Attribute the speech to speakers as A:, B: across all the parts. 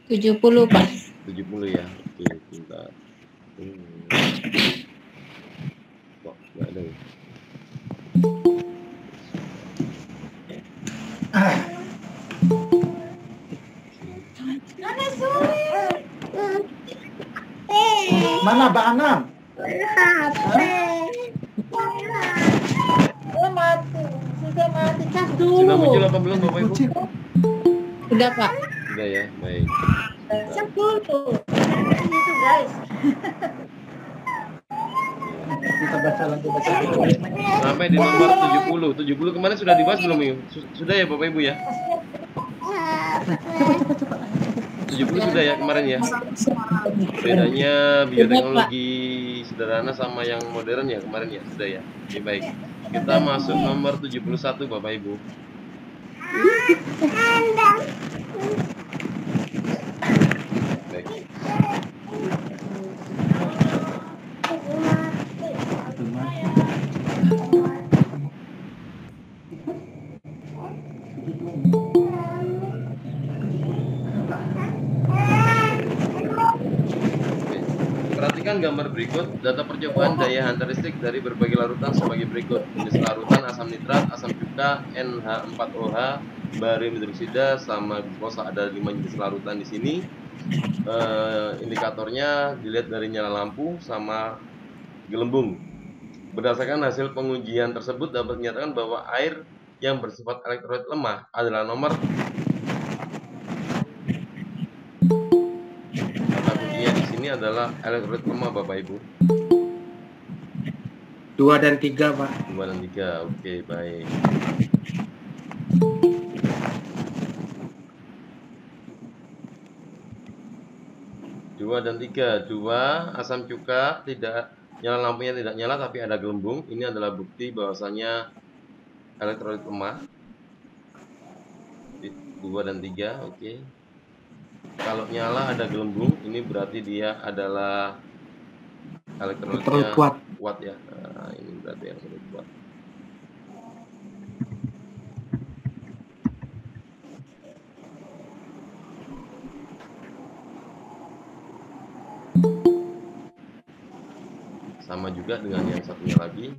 A: 70, Pak.
B: 70 ya. Oke, bentar. Kok nggak ada ya?
C: Mana Mbak Anam?
A: Mati. Sudah mati. Cas dulu.
B: Sudah muncul apa belum Bapak Ibu?
A: Sudah, Pak.
B: Sudah ya, baik.
A: Cas dulu. Itu, guys.
C: Kita baca lagi.
B: Sampai di nomor 70. 70 kemarin sudah dibahas belum ya? Sudah ya Bapak Ibu ya? 70 sudah ya kemarin ya? Bedanya bioteknologi sederhana sama yang modern ya kemarin ya? Sudah ya? Oke, baik. Kita masuk nomor 71 Bapak Ibu. Baik. Perhatikan gambar berikut. Data percobaan daya hantar listrik dari berbagai larutan sebagai berikut. Jenis larutan asam nitrat, asam cuka, NH4OH, barium hidroksida, sama glukosa. Ada 5 jenis larutan di sini. Indikatornya dilihat dari nyala lampu sama gelembung. Berdasarkan hasil pengujian tersebut dapat dinyatakan bahwa air yang bersifat elektrolit lemah adalah nomor adalah elektrolit lemah Bapak Ibu.
C: 2 dan 3 Pak.
B: 2 dan 3, oke baik. Dua dan 3, 2 asam cuka tidak nyala, lampunya tidak nyala tapi ada gelembung. Ini adalah bukti bahwasanya elektrolit lemah. 2 dan 3, oke. Kalau nyala ada gelembung, ini berarti dia adalah elektrolitnya kuat ya. Nah, ini berarti yang lebih kuat. Sama juga dengan yang satunya lagi.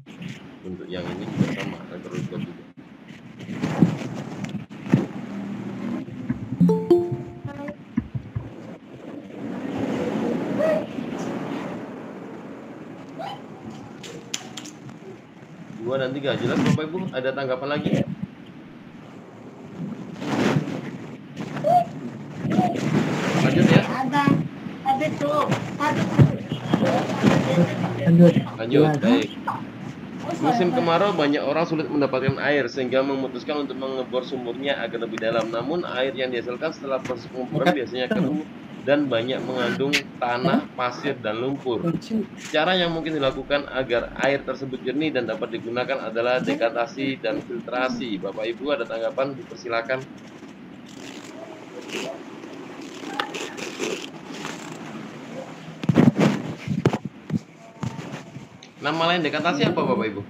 B: Untuk yang ini juga sama, elektrolit kuat juga. Dua dan 3 jelas Bapak Ibu, ada tanggapan lagi? Lanjut ya. Lanjut, baik. Musim kemarau banyak orang sulit mendapatkan air sehingga memutuskan untuk mengebor sumurnya agar lebih dalam. Namun air yang dihasilkan setelah proses penguburan biasanya keruh dan banyak mengandung tanah, pasir, dan lumpur. Cara yang mungkin dilakukan agar air tersebut jernih dan dapat digunakan adalah dekantasi dan filtrasi. Bapak Ibu ada tanggapan? Dipersilakan. Nama lain dekantasi apa Bapak Ibu?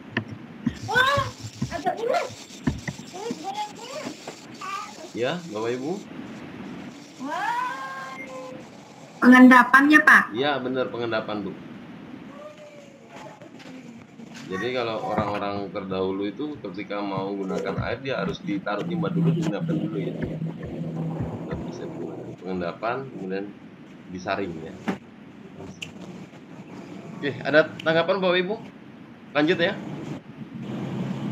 B: Ya, Bapak Ibu.
A: Pengendapannya, Pak?
B: Iya, benar, pengendapan, Bu. Jadi kalau orang-orang terdahulu itu ketika mau menggunakan air dia harus ditaruh timba dulu, diendapkan dulu ya. Baru bisa digunakan. Pengendapan kemudian disaring ya. Oke, ada tanggapan Bapak Ibu? Lanjut ya.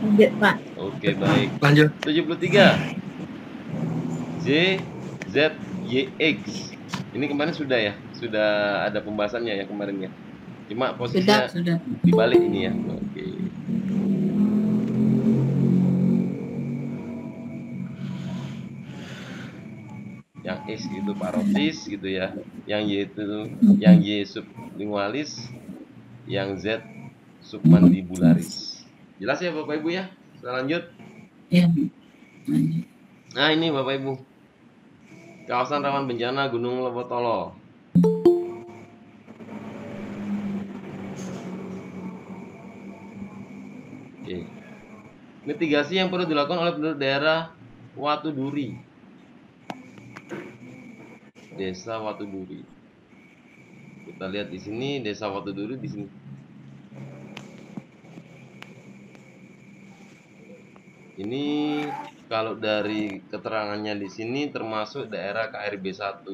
A: Lanjut, Pak.
B: Oke, baik.
C: Lanjut.
B: 73. ZYX. Ini kemarin sudah ya, sudah ada pembahasannya ya kemarin ya. Cuma posisinya
A: sudah.
B: dibalik ini ya. Oke. Yang X itu parotis gitu ya. Yang Y itu yang Y sublingualis, yang Z submandibularis. Jelas ya Bapak Ibu ya? Kita lanjut.
A: Ya.
B: Nah, ini Bapak Ibu. Kawasan rawan bencana Gunung Lewotolo. Oke. Mitigasi yang perlu dilakukan oleh penduduk daerah Watu Duri. Desa Watuduri. Kita lihat di sini Desa Watuduri di sini. Ini kalau dari keterangannya di sini termasuk daerah KRB 1.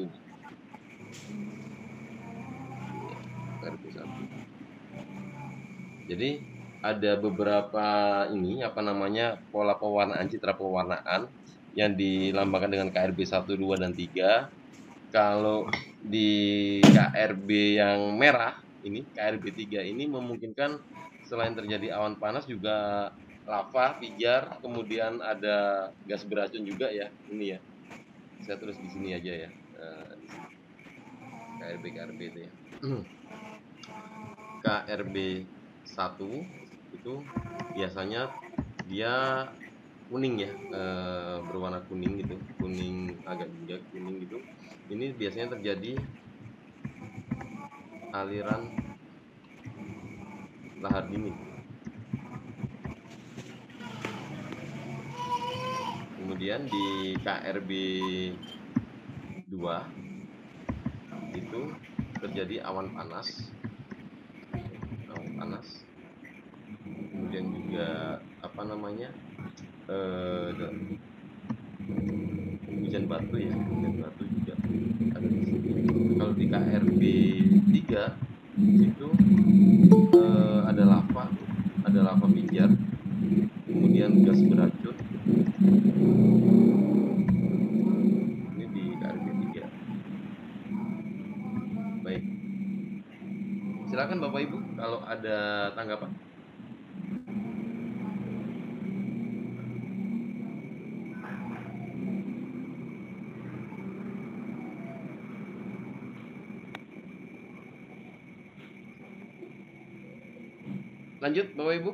B: KRB 1. Jadi ada beberapa ini apa namanya pola pewarnaan, citra pewarnaan yang dilambangkan dengan KRB 1, 2 dan 3. Kalau di KRB yang merah ini, KRB 3 ini memungkinkan selain terjadi awan panas juga lava, pijar, kemudian ada gas beracun juga ya. Ini ya. Saya tulis di sini aja ya. Di sini. KRB itu ya. KRB 1 itu biasanya dia kuning ya, berwarna kuning gitu, kuning agak juga kuning gitu. Ini biasanya terjadi aliran lahar dingin. Kemudian di KRB 2 itu terjadi awan panas. Kemudian juga apa namanya? Hujan batu ya, hujan batu juga ada di sini. Kalau di KRB 3 itu ada lava pijar, kemudian gas beracun. Ini di KRB 3. Baik. Silakan Bapak Ibu kalau ada tanggapan. Lanjut Bapak Ibu.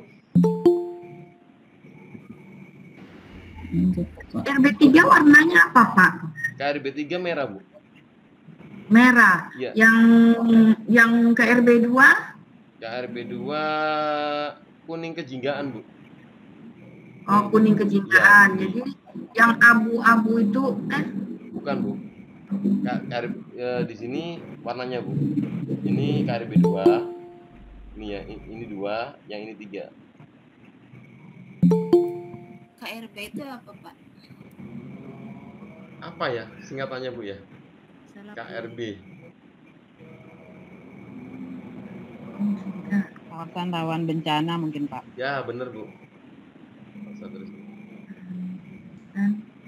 D: KRB 3 warnanya apa Pak?
B: KRB 3 merah Bu.
D: Merah.
B: Ya.
D: Yang KRB 2?
B: KRB 2 kuning kejinggaan Bu.
D: Oh, kuning kejinggaan.
B: Ya,
D: jadi yang abu-abu itu
B: bukan Bu. Di sini warnanya Bu. Ini KRB 2. Ini ya, ini 2, yang ini 3.
A: KRB itu apa Pak?
B: Apa ya singkatannya Bu ya? KRB.
E: Kawasan rawan bencana mungkin Pak.
B: Ya bener Bu. Saya tulis.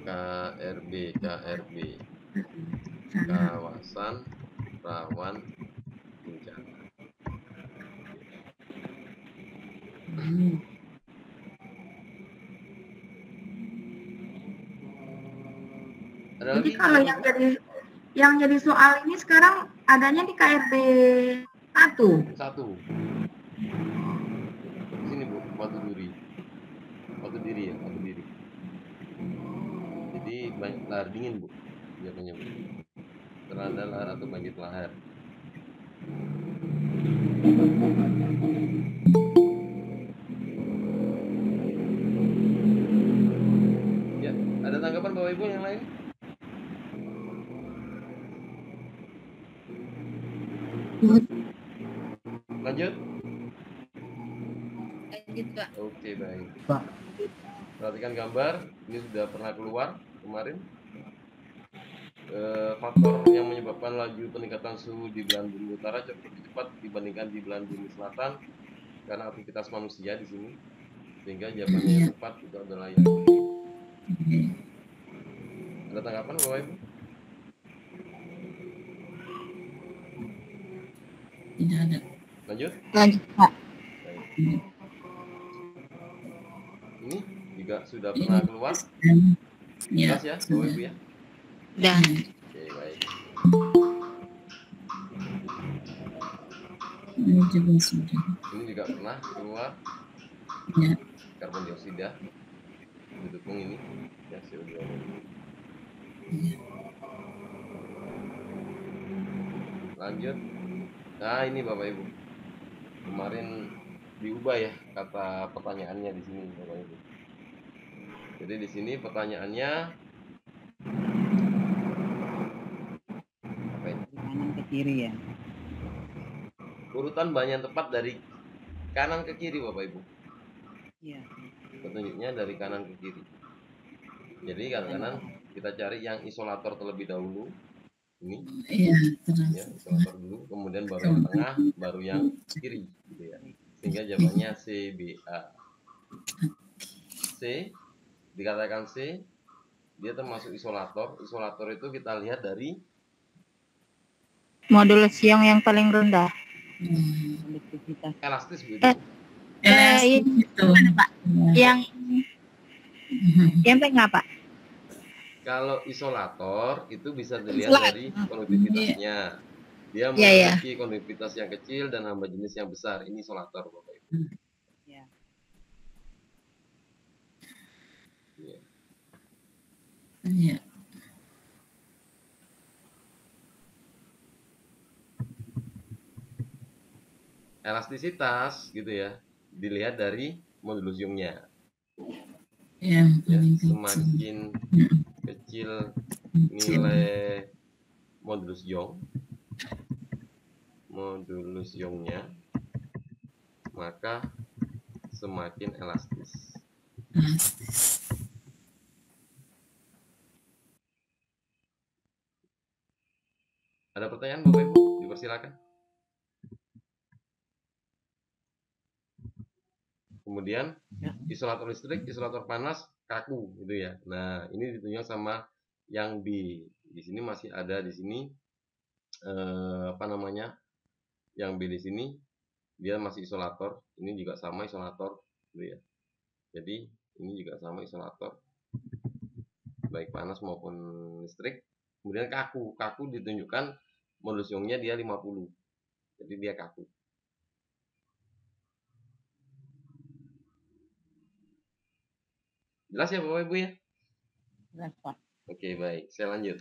B: KRB kawasan rawan bencana.
D: Jadi kalau yang jadi soal ini sekarang adanya di KRB 1.
B: Di sini Bu, Watuduri ya, Watudiri. Jadi banyak lahar dingin Bu, biasanya Bu. Terada lahar atau bangkit lahar. Ya, ada tanggapan Bapak Ibu yang lain? Lanjut Pak. Oke baik
C: Pak.
B: Perhatikan gambar, ini sudah pernah keluar kemarin. Faktor yang menyebabkan laju peningkatan suhu di belahan bumi utara lebih cepat dibandingkan di belahan bumi selatan karena aktivitas manusia di sini, sehingga jawabannya yang tepat itu adalah yang ini. Ada tanggapan Bapak Ibu?
A: Tidak ada.
B: Lanjut
A: Pak.
B: Baik. Ini juga sudah pernah keluar.
A: Ya.
B: Jelas ya Bapak Ibu ya?
A: Dan
B: Oke baik.
A: ini juga sudah.
B: Ini juga pernah keluar.
A: Ya.
B: Karbon dioksida didukung ini ya, CO2 ini. Lanjut. Nah ini Bapak Ibu, kemarin diubah ya kata pertanyaannya di sini Bapak Ibu. Jadi di sini pertanyaannya
E: kiri ya.
B: Urutan bahan yang tepat dari kanan ke kiri, Bapak Ibu.
E: Iya.
B: Petunjuknya dari kanan ke kiri. Jadi kadang-kadang kita cari yang isolator terlebih dahulu. Ini
A: Iya,
B: ya, isolator dulu, kemudian baru yang tengah, baru yang kiri, gitu ya. Sehingga jawabannya C, B, A. C, dikatakan C, dia termasuk isolator. Isolator itu kita lihat dari
F: Modulus yang paling rendah.
E: Konduktivitas.
B: elastis, Bu.
A: Elastis itu.
F: Mana, Pak?
A: Ya.
F: Yang tengah, Pak?
B: Kalau isolator itu bisa dilihat dari konduktivitasnya. Dia
F: Iya,
B: memiliki konduktivitas yang kecil dan hamba jenis yang besar. Ini isolator, Bapak Ibu.
E: Ya.
A: Iya.
B: Elastisitas gitu ya, dilihat dari modulus Young-nya.
A: Ya,
B: Ya,
A: paling kecil.
B: semakin kecil nilai modulus Young-nya, maka semakin elastis.
A: Elastis.
B: Ada pertanyaan, Bapak Ibu? Dipersilakan. Kemudian isolator listrik, isolator panas, kaku gitu ya. Nah, ini ditunjuk sama yang B. Di sini masih ada di sini apa namanya? Yang B di sini dia masih isolator. Ini juga sama isolator gitu ya. Jadi, ini juga sama isolator. Baik panas maupun listrik. Kemudian kaku. Kaku ditunjukkan modulus Young-nya dia 50. Jadi dia kaku. Jelas ya Bapak Ibu ya?
E: Jelas, Pak.
B: Oke, baik. Saya lanjut.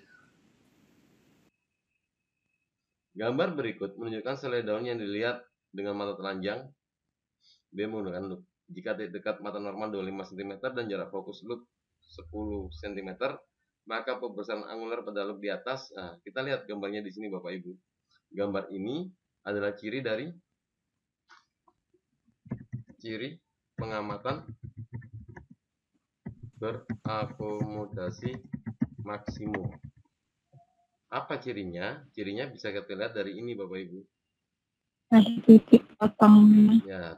B: Gambar berikut menunjukkan selai daun yang dilihat dengan mata telanjang. Dia menggunakan loop. Jika titik dekat mata normal 25 cm dan jarak fokus loop 10 cm, maka pembesaran angular pada loop di atas. Nah, kita lihat gambarnya di sini Bapak Ibu. Gambar ini adalah ciri dari pengamatan berakomodasi maksimum. Apa cirinya? Cirinya bisa kita lihat dari ini Bapak Ibu.
F: Titik potong.
B: Ya,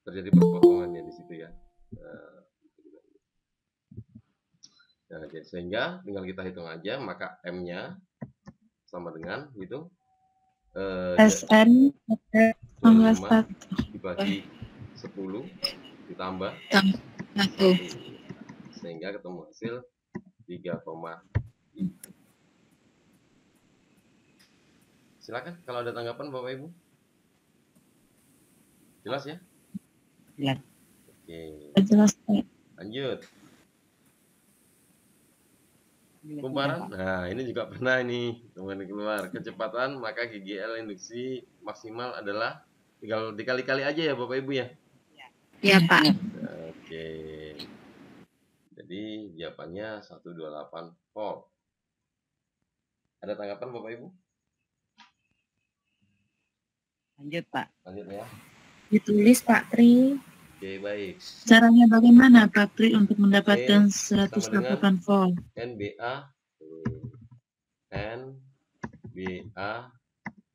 B: terjadi perpotongannya di situ ya. Nah, jadi sehingga tinggal kita hitung aja, maka M-nya sama dengan itu
F: SN
B: 25 dibagi 10 ditambah
A: 1.
B: sehingga ketemu hasil 3,5. Silakan kalau ada tanggapan Bapak Ibu. Jelas ya?
E: Jelas.
B: Oke.
F: Jelas, Pak.
B: Lanjut.
E: Jelas,
B: Kumparan.
E: Pak.
B: Nah, ini juga pernah ini teman keluar. Kecepatan maka GGL induksi maksimal adalah tinggal dikali-kali aja ya Bapak Ibu ya.
F: Ya, Pak.
B: Oke. Jadi jawabannya 128 volt. Ada tanggapan Bapak Ibu?
E: Lanjut, Pak.
B: Lanjut ya.
A: Ditulis Pak Tri.
B: Oke, baik.
A: Caranya bagaimana Pak Tri untuk mendapatkan
B: Sama
A: 108 volt?
B: NBA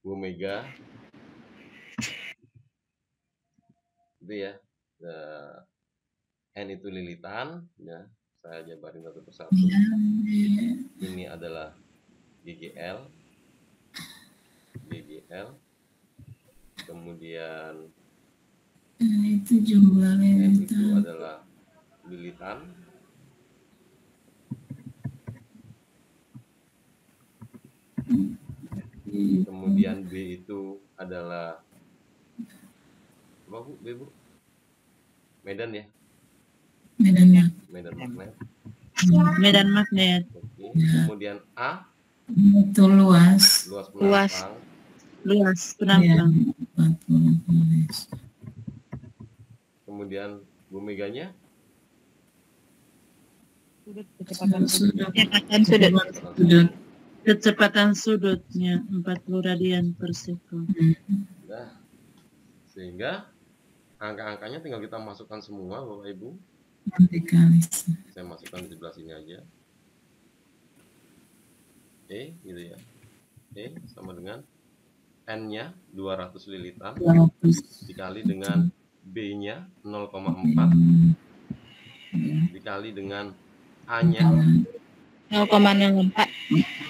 B: omega itu ya. N itu lilitan ya. Saya jabarin satu persatu.
A: Ya.
B: Ini adalah GGL. Kemudian
A: Itu jumlah
B: M itu
A: lilitan.
B: adalah lilitan. Kemudian B itu adalah apa Bu? B Bu? Medan ya?
A: Medan magnet.
B: Medan magnet.
A: Medan magnet.
B: Oke. Kemudian A
A: Itu luas.
B: luas penampang.
F: Luas,
A: Ya,
F: penampang.
A: 40 volt.
B: Kemudian omeganya
E: Sudut kecepatan
A: Sudut.
F: Kecepatan sudut.
A: Sudut. Kecepatan sudutnya 40 radian per sekund.
B: Nah, sehingga angka-angkanya tinggal kita masukkan semua Bapak Ibu.
A: Dikali.
B: Saya masukkan di sebelah sini aja. Gitu ya. Sama dengan N-nya 200 lilitan
A: 200
B: dikali dengan B-nya 0,4 dikali dengan A-nya
F: 0,04.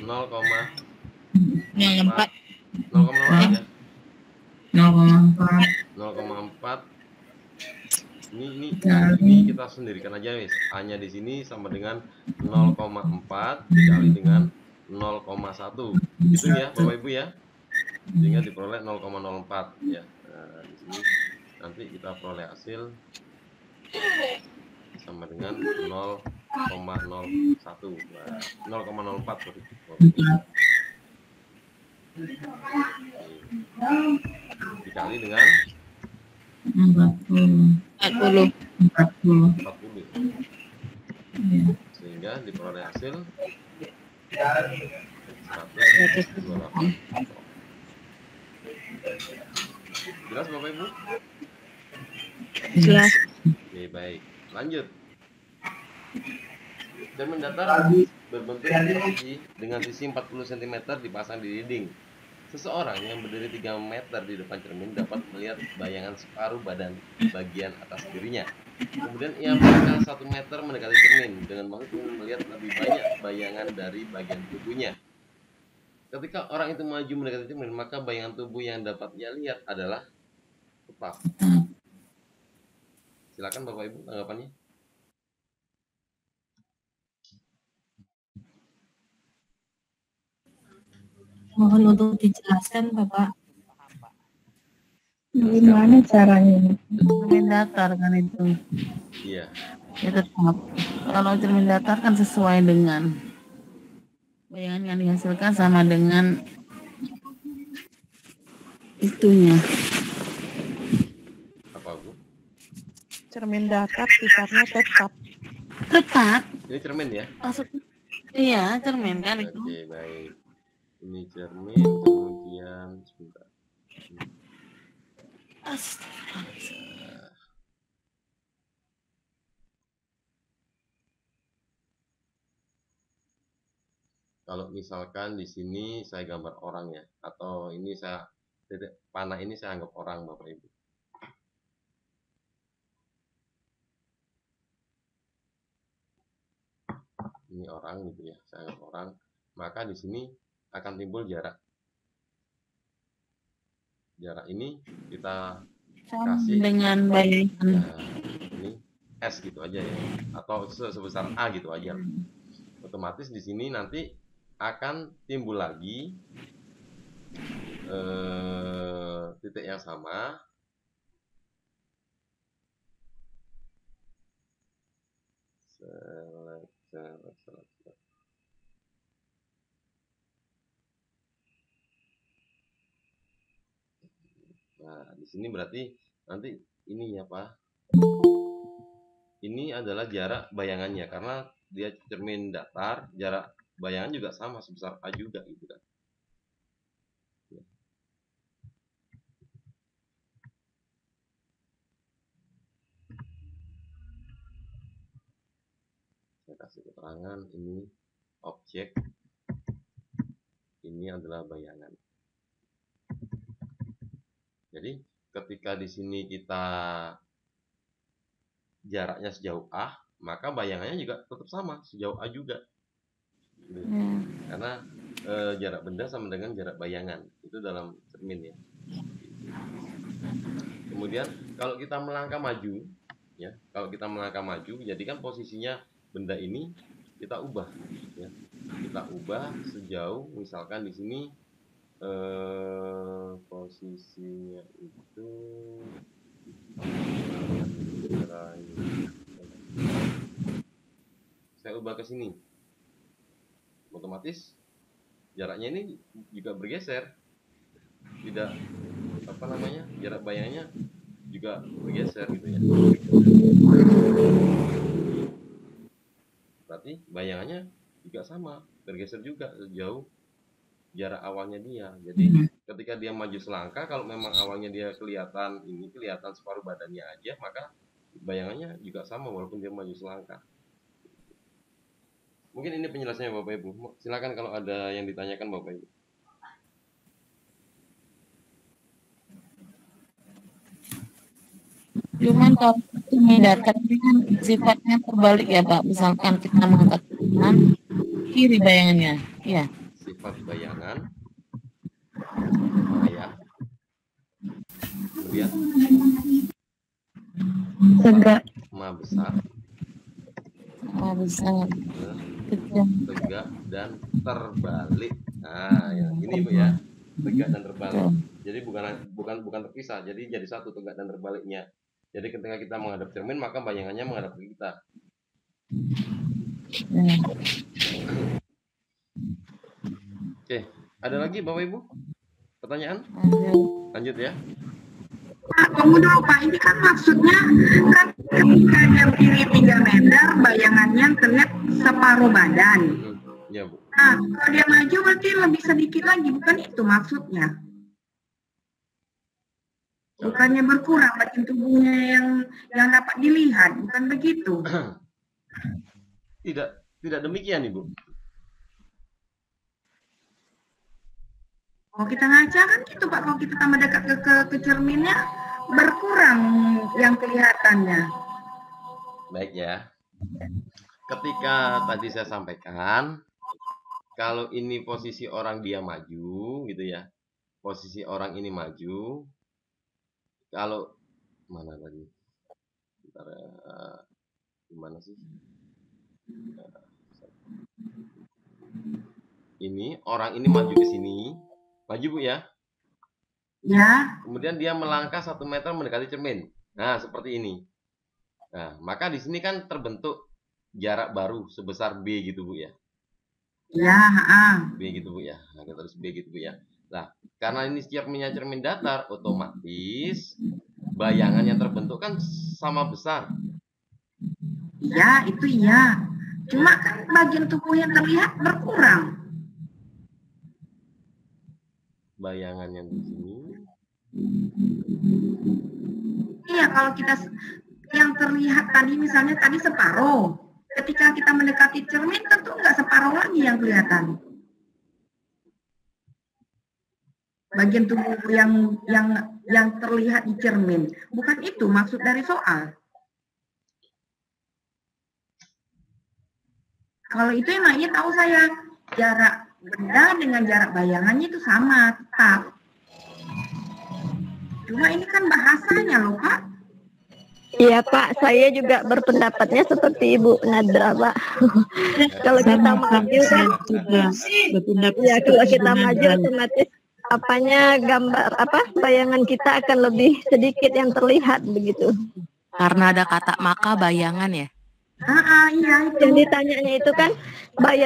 B: 0,04
F: 04.
B: 0,04 ya.
A: 0,4
B: 0,4 ini kita sendirikan aja guys. A-nya di sini sama dengan 0,4 dikali dengan 0,1 gitu ya Bapak Ibu ya, sehingga diperoleh 0,04 ya. Nah, di sini nanti kita peroleh hasil sama dengan 0,01 0,04 sorry. Dikali dengan
A: 40
B: sehingga diperoleh hasil 128. Jelas Bapak Ibu?
F: Jelas.
B: Oke, baik. Lanjut. Cermin datar berbentuk persegi dengan sisi 40 cm dipasang di dinding. Seseorang yang berdiri 3 meter di depan cermin dapat melihat bayangan separuh badan bagian atas dirinya. Kemudian ia melangkah 1 meter mendekati cermin dengan maksud melihat lebih banyak bayangan dari bagian tubuhnya. Ketika orang itu maju mendekati cermin, maka bayangan tubuh yang dapat ia lihat adalah tetap. Silakan Bapak Ibu tanggapannya.
G: Mohon untuk dijelaskan Bapak.
F: Gimana caranya?
E: Cermin datar kan itu.
B: Iya.
E: Ya tetap. Kalau cermin datar kan sesuai dengan bayangan yang dihasilkan sama dengan itunya.
B: Apa Bu?
F: Cermin datar sifatnya tetap.
E: Tetap.
B: Ini cermin ya?
E: Maksudnya iya cermin kan itu.
B: Oke, baik. Ini cermin, kemudian sebentar. Kalau misalkan di sini saya gambar orang ya, atau ini saya titik panah ini saya anggap orang Bapak Ibu. Ini orang gitu ya, saya anggap orang. Maka di sini akan timbul jarak. Jarak ini kita kasih
E: dengan bayangan.
B: ya, ini S gitu aja ya, atau sebesar A gitu aja. Otomatis di sini nanti akan timbul lagi titik yang sama. Nah, di sini berarti nanti ini ya Pak. Ini adalah jarak bayangannya karena dia cermin datar, jarak bayangan juga sama sebesar A juga gitu kan. Ya. Saya kasih keterangan ini objek, ini adalah bayangan. Jadi ketika di sini kita jaraknya sejauh A, maka bayangannya juga tetap sama sejauh A juga. Karena jarak benda sama dengan jarak bayangan itu dalam cermin ya. Kemudian kalau kita melangkah maju, ya, kalau kita melangkah maju, jadi kan posisinya benda ini kita ubah, ya. Kita ubah sejauh, misalkan di sini posisinya itu saya ubah ke sini, otomatis jaraknya ini juga bergeser, tidak apa namanya, jarak bayangannya juga bergeser gitu ya. Berarti bayangannya juga sama, bergeser juga sejauh jarak awalnya dia. Jadi ketika dia maju selangkah, kalau memang awalnya dia kelihatan separuh badannya aja, maka bayangannya juga sama walaupun dia maju selangkah. Mungkin ini penjelasannya Bapak Ibu. Silakan kalau ada yang ditanyakan Bapak Ibu.
E: Cuman kalau datar ini kan sifatnya terbalik ya Pak. Misalkan kita mengangkat kanan, kiri bayangannya. Ya.
B: Sifat bayangan. Ya. Kemudian
F: Tegak.
B: ma besar.
E: Oh, besar. Kejam.
B: Tegak dan terbalik. Nah, ya. Ini Bu ya. Tegak dan terbalik. Jadi bukan terpisah. Jadi jadi satu tegak dan terbaliknya. Jadi ketika kita menghadap cermin, maka bayangannya menghadap ke kita. Oke, ada lagi Bapak Ibu? Pertanyaan? Lanjut ya.
D: Pak, tunggu dulu Pak, ini kan maksudnya kan ketika dia berdiri 3 meter, bayangannya terlihat separuh badan.
B: Ya Bu.
D: Nah, kalau dia maju berarti lebih sedikit lagi, bukan itu maksudnya? Bukannya berkurang bagian tubuhnya yang dapat dilihat, bukan begitu?
B: Tidak demikian Ibu.
D: Kalau kita ngaca kan gitu Pak, kalau kita tambah dekat ke cerminnya, berkurang yang kelihatannya.
B: Baik ya. Ketika tadi saya sampaikan, kalau ini posisi orang dia maju, gitu ya. Posisi orang ini maju. Kalau mana tadi? Bentar, gimana sih? Ini orang ini maju ke sini, maju Bu ya.
D: Ya.
B: Kemudian dia melangkah 1 meter mendekati cermin. Nah, seperti ini. Nah, maka di sini kan terbentuk jarak baru sebesar B gitu Bu ya.
D: Ya,
B: B gitu Bu ya. Nah, kita terus B gitu Bu ya. Nah, karena ini cerminnya cermin datar, otomatis bayangan yang terbentuk kan sama besar.
D: Iya, itu iya. Cuma kan bagian tubuh yang terlihat berkurang.
B: Bayangan yang di sini.
D: Iya, kalau kita yang terlihat tadi misalnya tadi separuh. Ketika kita mendekati cermin tentu nggak separuh lagi yang kelihatan. Bagian tubuh yang terlihat di cermin. Bukan itu maksud dari soal. Kalau itu emangnya tahu saya jarak benda dengan jarak bayangannya itu sama tetap. Cuma ini kan bahasanya loh Pak.
F: Iya Pak, saya juga berpendapatnya seperti Ibu Nadra Pak. Kalau kita maju kan, ya kalau kita maju otomatis apanya gambar bayangan kita akan lebih sedikit yang terlihat begitu.
H: Karena ada kata maka bayangan ya.
D: Iya itu.
F: Yang ditanyanya itu kan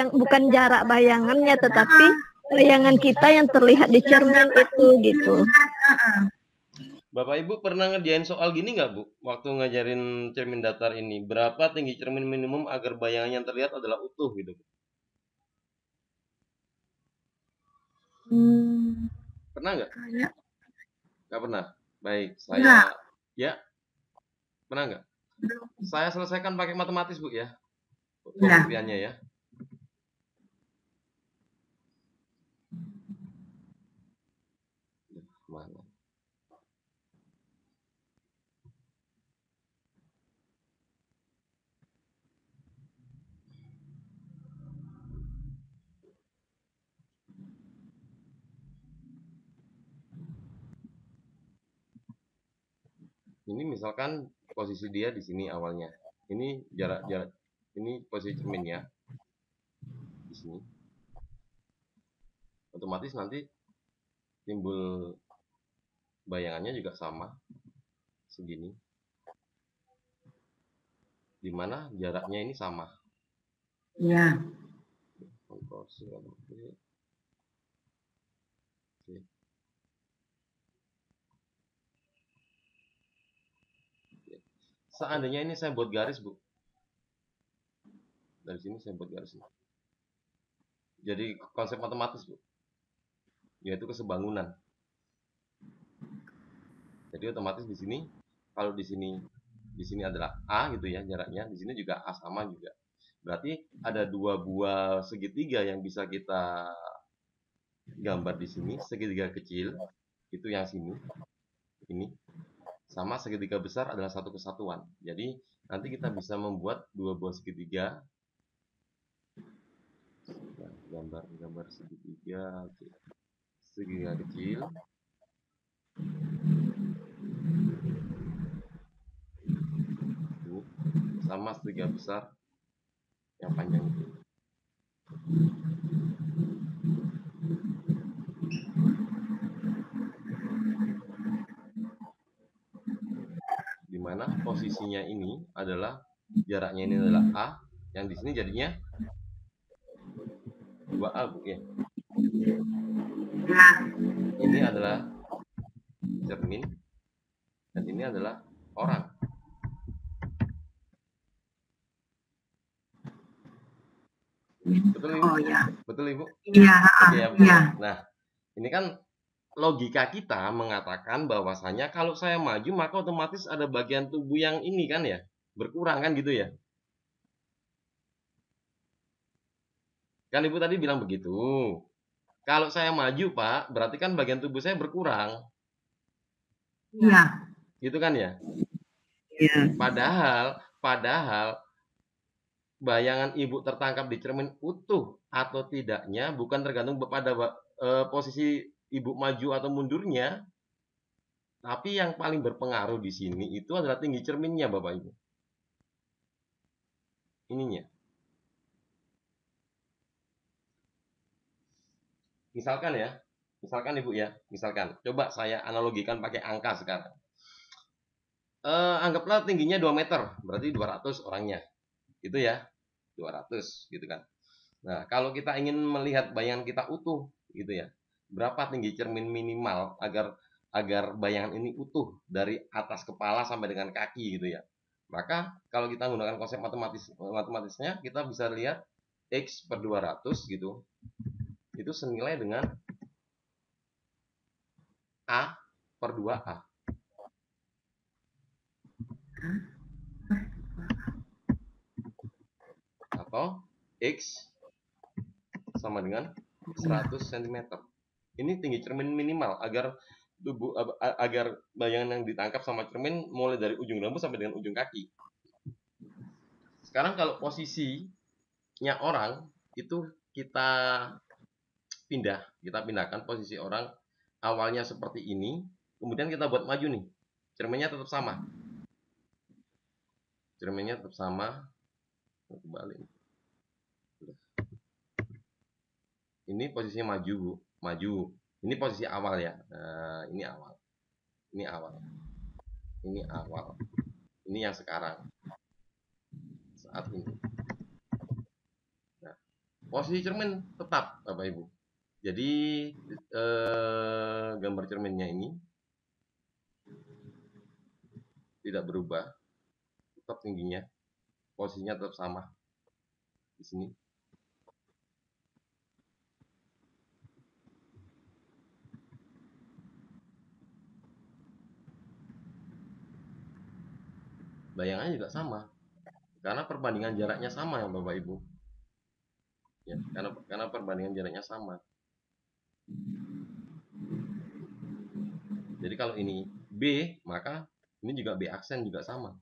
F: bukan jarak bayangannya, tetapi bayangan kita yang terlihat di cermin itu gitu.
B: Bapak Ibu pernah ngerjain soal gini nggak Bu? Waktu ngajarin cermin datar ini, berapa tinggi cermin minimum agar bayangan yang terlihat adalah utuh gitu? Pernah nggak? Nggak pernah. Baik, saya ya pernah nggak? Saya selesaikan pakai matematis Bu ya, pengertiannya ya. Mana? Ini misalkan posisi dia di sini awalnya. Ini jarak ini posisi cerminnya di sini. Otomatis nanti timbul bayangannya juga sama segini. Dimana jaraknya ini sama.
D: Iya.
B: Seandainya ini saya buat garis Bu, dari sini saya buat garis. jadi konsep matematis, Bu. Yaitu kesebangunan. Jadi otomatis di sini, kalau di sini adalah A gitu ya jaraknya, di sini juga A sama juga. Berarti ada dua buah segitiga yang bisa kita gambar di sini, segitiga kecil itu yang sini, ini, sama segitiga besar adalah satu kesatuan. Jadi nanti kita bisa membuat dua buah segitiga. Nah, gambar segitiga, segitiga kecil. Sama segitiga besar yang panjang itu. Dimana posisinya ini adalah jaraknya ini adalah A, yang di sini jadinya 2A, Bu ya. Ini adalah cermin dan ini adalah orang. Betul Ibu?
D: Oh ya.
B: Betul Ibu?
D: Iya.
B: Oke, ya, betul.
D: Iya.
B: Nah, ini kan logika kita mengatakan bahwasanya kalau saya maju maka otomatis ada bagian tubuh yang ini kan ya, berkurang kan gitu ya. Kan Ibu tadi bilang begitu. Kalau saya maju Pak, berarti kan bagian tubuh saya berkurang.
D: Iya.
B: Gitu kan ya?
A: Iya.
B: Padahal bayangan Ibu tertangkap di cermin utuh atau tidaknya bukan tergantung pada posisi Ibu maju atau mundurnya, tapi yang paling berpengaruh di sini itu adalah tinggi cerminnya, Bapak Ibu. Ininya. Misalkan ya, misalkan Ibu ya, misalkan. Coba saya analogikan pakai angka sekarang. Anggaplah tingginya 2 meter, berarti 200 orangnya. Itu ya, 200 gitu kan. Nah, kalau kita ingin melihat bayangan kita utuh gitu ya. Berapa tinggi cermin minimal agar bayangan ini utuh dari atas kepala sampai dengan kaki gitu ya. Maka kalau kita menggunakan konsep matematisnya, kita bisa lihat X per 200 gitu. Itu senilai dengan A per 2A. Atau X sama dengan 100 cm. Ini tinggi cermin minimal agar bayangan yang ditangkap sama cermin mulai dari ujung rambut sampai dengan ujung kaki. Sekarang kalau posisinya orang itu kita pindahkan posisi orang awalnya seperti ini, kemudian kita buat maju nih. Cerminnya tetap sama. Kembali. Ini posisinya maju, Bu. Maju. Ini posisi awal ya. Nah, ini awal. Ini yang sekarang. Saat ini. Nah, posisi cermin tetap, Bapak Ibu. Jadi gambar cerminnya ini tidak berubah. Tetap tingginya. Posisinya tetap sama. Di sini. Bayangannya juga sama, karena perbandingan jaraknya sama ya Bapak Ibu. Ya, karena perbandingan jaraknya sama. Jadi kalau ini B, maka ini juga B aksen juga sama.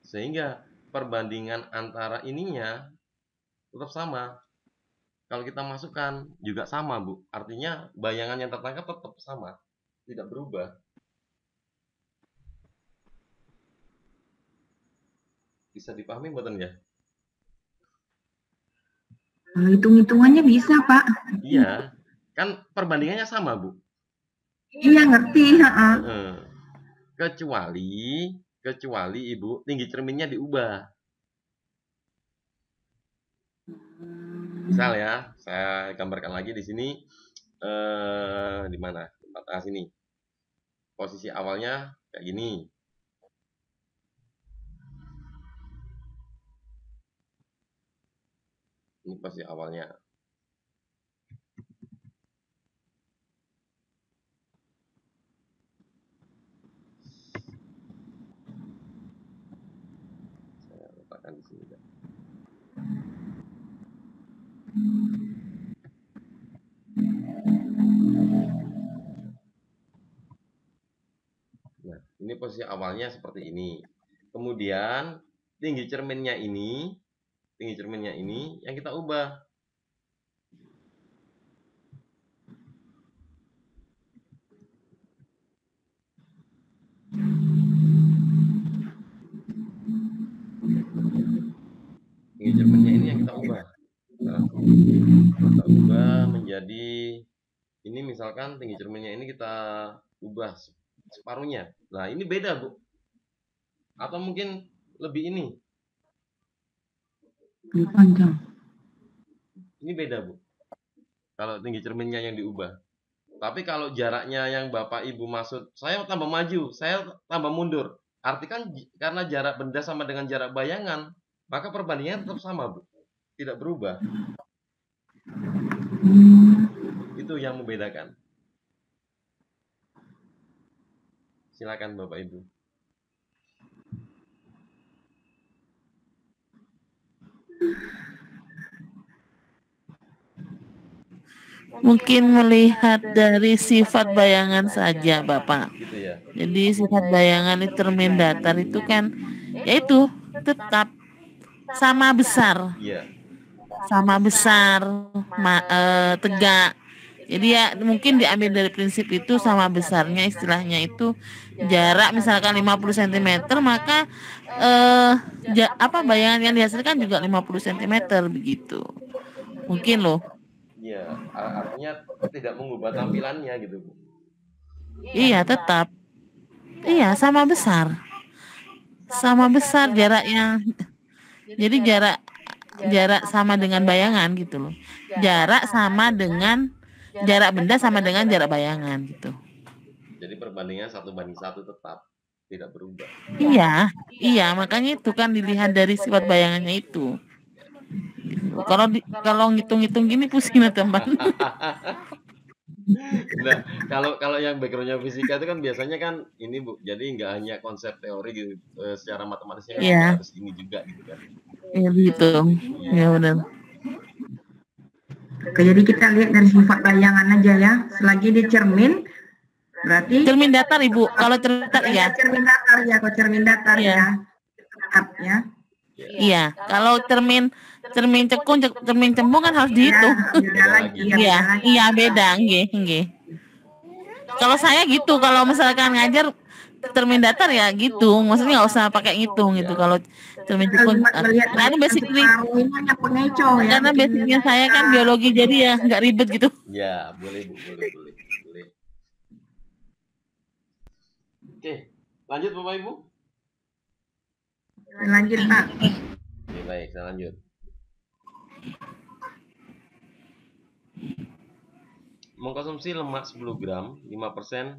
B: Sehingga perbandingan antara ininya tetap sama. Kalau kita masukkan juga sama, Bu. Artinya bayangan yang tertangkap tetap sama. Tidak berubah. Bisa dipahami buatan ya?
D: Kalau hitung-hitungannya bisa, Pak.
B: Iya, kan perbandingannya sama, Bu.
D: Iya, ngerti.
B: Kecuali Ibu tinggi cerminnya diubah. Misal ya, saya gambarkan lagi di sini. Di mana? Tempat sini. Posisi awalnya kayak gini. Ini pasti awalnya. Saya letakkan di sini. Nah, ini posisi awalnya seperti ini. Kemudian tinggi cerminnya ini yang kita ubah. Tinggi cerminnya ini yang kita ubah. Nah, kita ubah menjadi ini, misalkan tinggi cerminnya ini kita ubah separuhnya. Nah, ini beda, Bu. Atau mungkin lebih ini.
A: Lebih panjang.
B: Ini beda, Bu. Kalau tinggi cerminnya yang diubah. Tapi kalau jaraknya yang Bapak Ibu maksud, saya tambah maju, saya tambah mundur. Arti kan karena jarak benda sama dengan jarak bayangan, maka perbandingannya tetap sama, Bu. Tidak berubah. Itu yang membedakan. Silakan Bapak Ibu.
E: Mungkin melihat dari sifat bayangan saja, Bapak.
B: Gitu ya.
E: Jadi sifat bayangan di cermin datar itu kan, yaitu tetap sama besar,
B: Iya.
E: sama besar, tegak. Jadi ya mungkin diambil dari prinsip itu sama besarnya, istilahnya itu jarak misalkan 50 cm, maka bayangan yang dihasilkan juga 50 cm begitu. Mungkin loh.
B: Iya, artinya tidak mengubah tampilannya gitu, Bu.
E: Iya, tetap. Iya, sama besar. Sama besar jaraknya. Jadi jarak sama dengan bayangan gitu loh. Jarak sama dengan jarak benda sama dengan jarak bayangan gitu.
B: Jadi perbandingan 1:1 tetap tidak berubah.
E: Iya, makanya itu kan dilihat dari sifat bayangannya itu. Gitu. Kalau ngitung-ngitung gini pusing teman.
B: Nah, kalau yang backgroundnya fisika itu kan biasanya kan ini, Bu. Jadi nggak hanya konsep teori gitu, secara matematisnya kan harus ini juga gitu kan.
E: Iya gitu. Ya benar.
D: Oke, jadi kita lihat dari sifat bayangan aja ya. Selagi di cermin, berarti
E: cermin datar, Ibu. Kalau cermin datar ya.
D: Cermin datar ya, kalau cermin datar ya. Tetap ya.
E: Iya, kalau cermin cekung, cermin cembung kan harus dihitung. Iya, beda, nggih. Kalau saya gitu, kalau misalkan ngajar cermin datar ya gitu, maksudnya nggak usah pakai ngitung gitu. Kalau cermin cekung, karena basicnya saya kan biologi, jadi ya nggak ribet gitu.
B: Ya, boleh Bu, boleh. Oke, lanjut Bapak Ibu.
D: Lanjut Pak.
B: Oke, baik, saya lanjut. Mengkonsumsi lemak 10 gram, 5%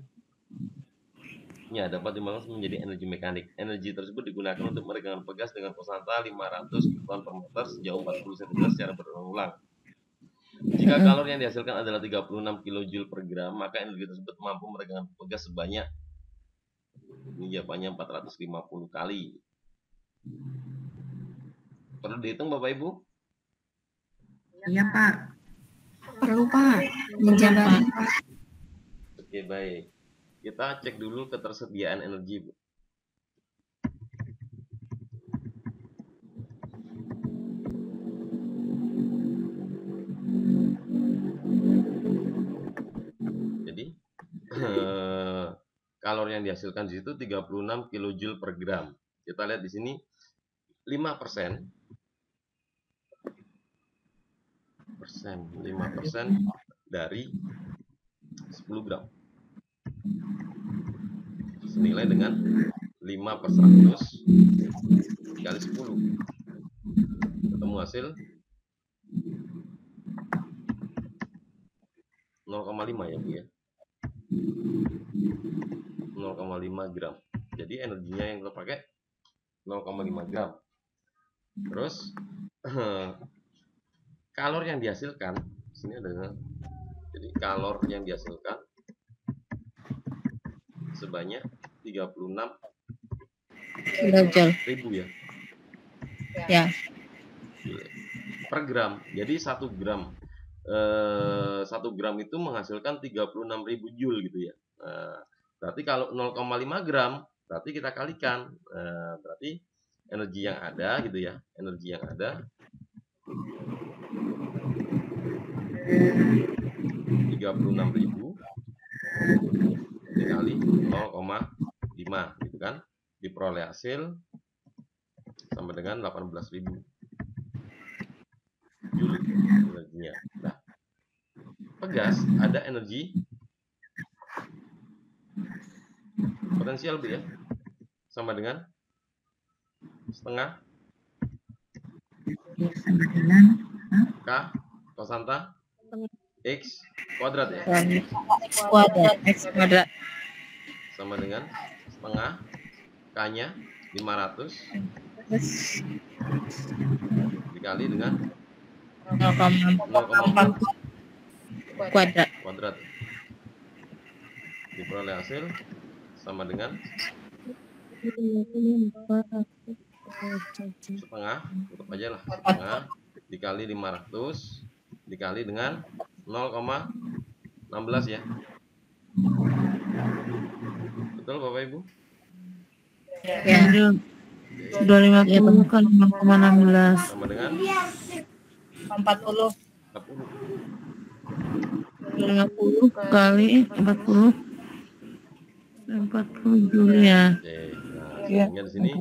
B: ya dapat dimakan menjadi energi mekanik. Energi tersebut digunakan untuk meregang pegas dengan konsentrat 500 kilon per meter sejauh 40 cm secara berulang-ulang. Jika kalori yang dihasilkan adalah 36 kJ per gram, maka energi tersebut mampu meregang pegas sebanyak, ini jawabannya 450 kali. Perlu dihitung Bapak Ibu?
D: Iya Pak.
G: Perlu Pak. Menjaga.
B: Oke, baik. Kita cek dulu ketersediaan energi, Bu. Jadi kalori yang dihasilkan di situ 36 kJ per gram. Kita lihat di sini 5% dari 10 gram senilai dengan 5/100 kali 10, ketemu hasil 0,5 ya Bu ya, 0,5 gram. Jadi energinya yang kita pakai 0,5 gram. Terus kalor yang dihasilkan sini ada, jadi kalor yang dihasilkan sebanyak 36.000 ya.
E: Ya.
B: Per gram. Jadi 1 gram 1 gram itu menghasilkan 36.000 joule gitu ya. Berarti kalau 0,5 gram berarti kita kalikan. Berarti energi yang ada gitu ya. Energi yang ada 36.000 dikali 0,5 gitu kan. Diperoleh hasil sama dengan 18.000 joule energinya. Nah, pegas ada energi potensial Bu ya, sama dengan setengah K kosanta X kuadrat ya,
E: X kuadrat
B: sama dengan setengah K nya 500 dikali dengan 0,4 kuadrat. Diperoleh hasil sama dengan setengah, tutup aja lah, setengah dikali 500 dikali dengan 0,16 ya. Betul Bapak Ibu?
A: Ya. 250 kali 0,16
B: sama dengan
E: 40
A: kali 40 joule ya.
B: Oke, nah sehingga di sini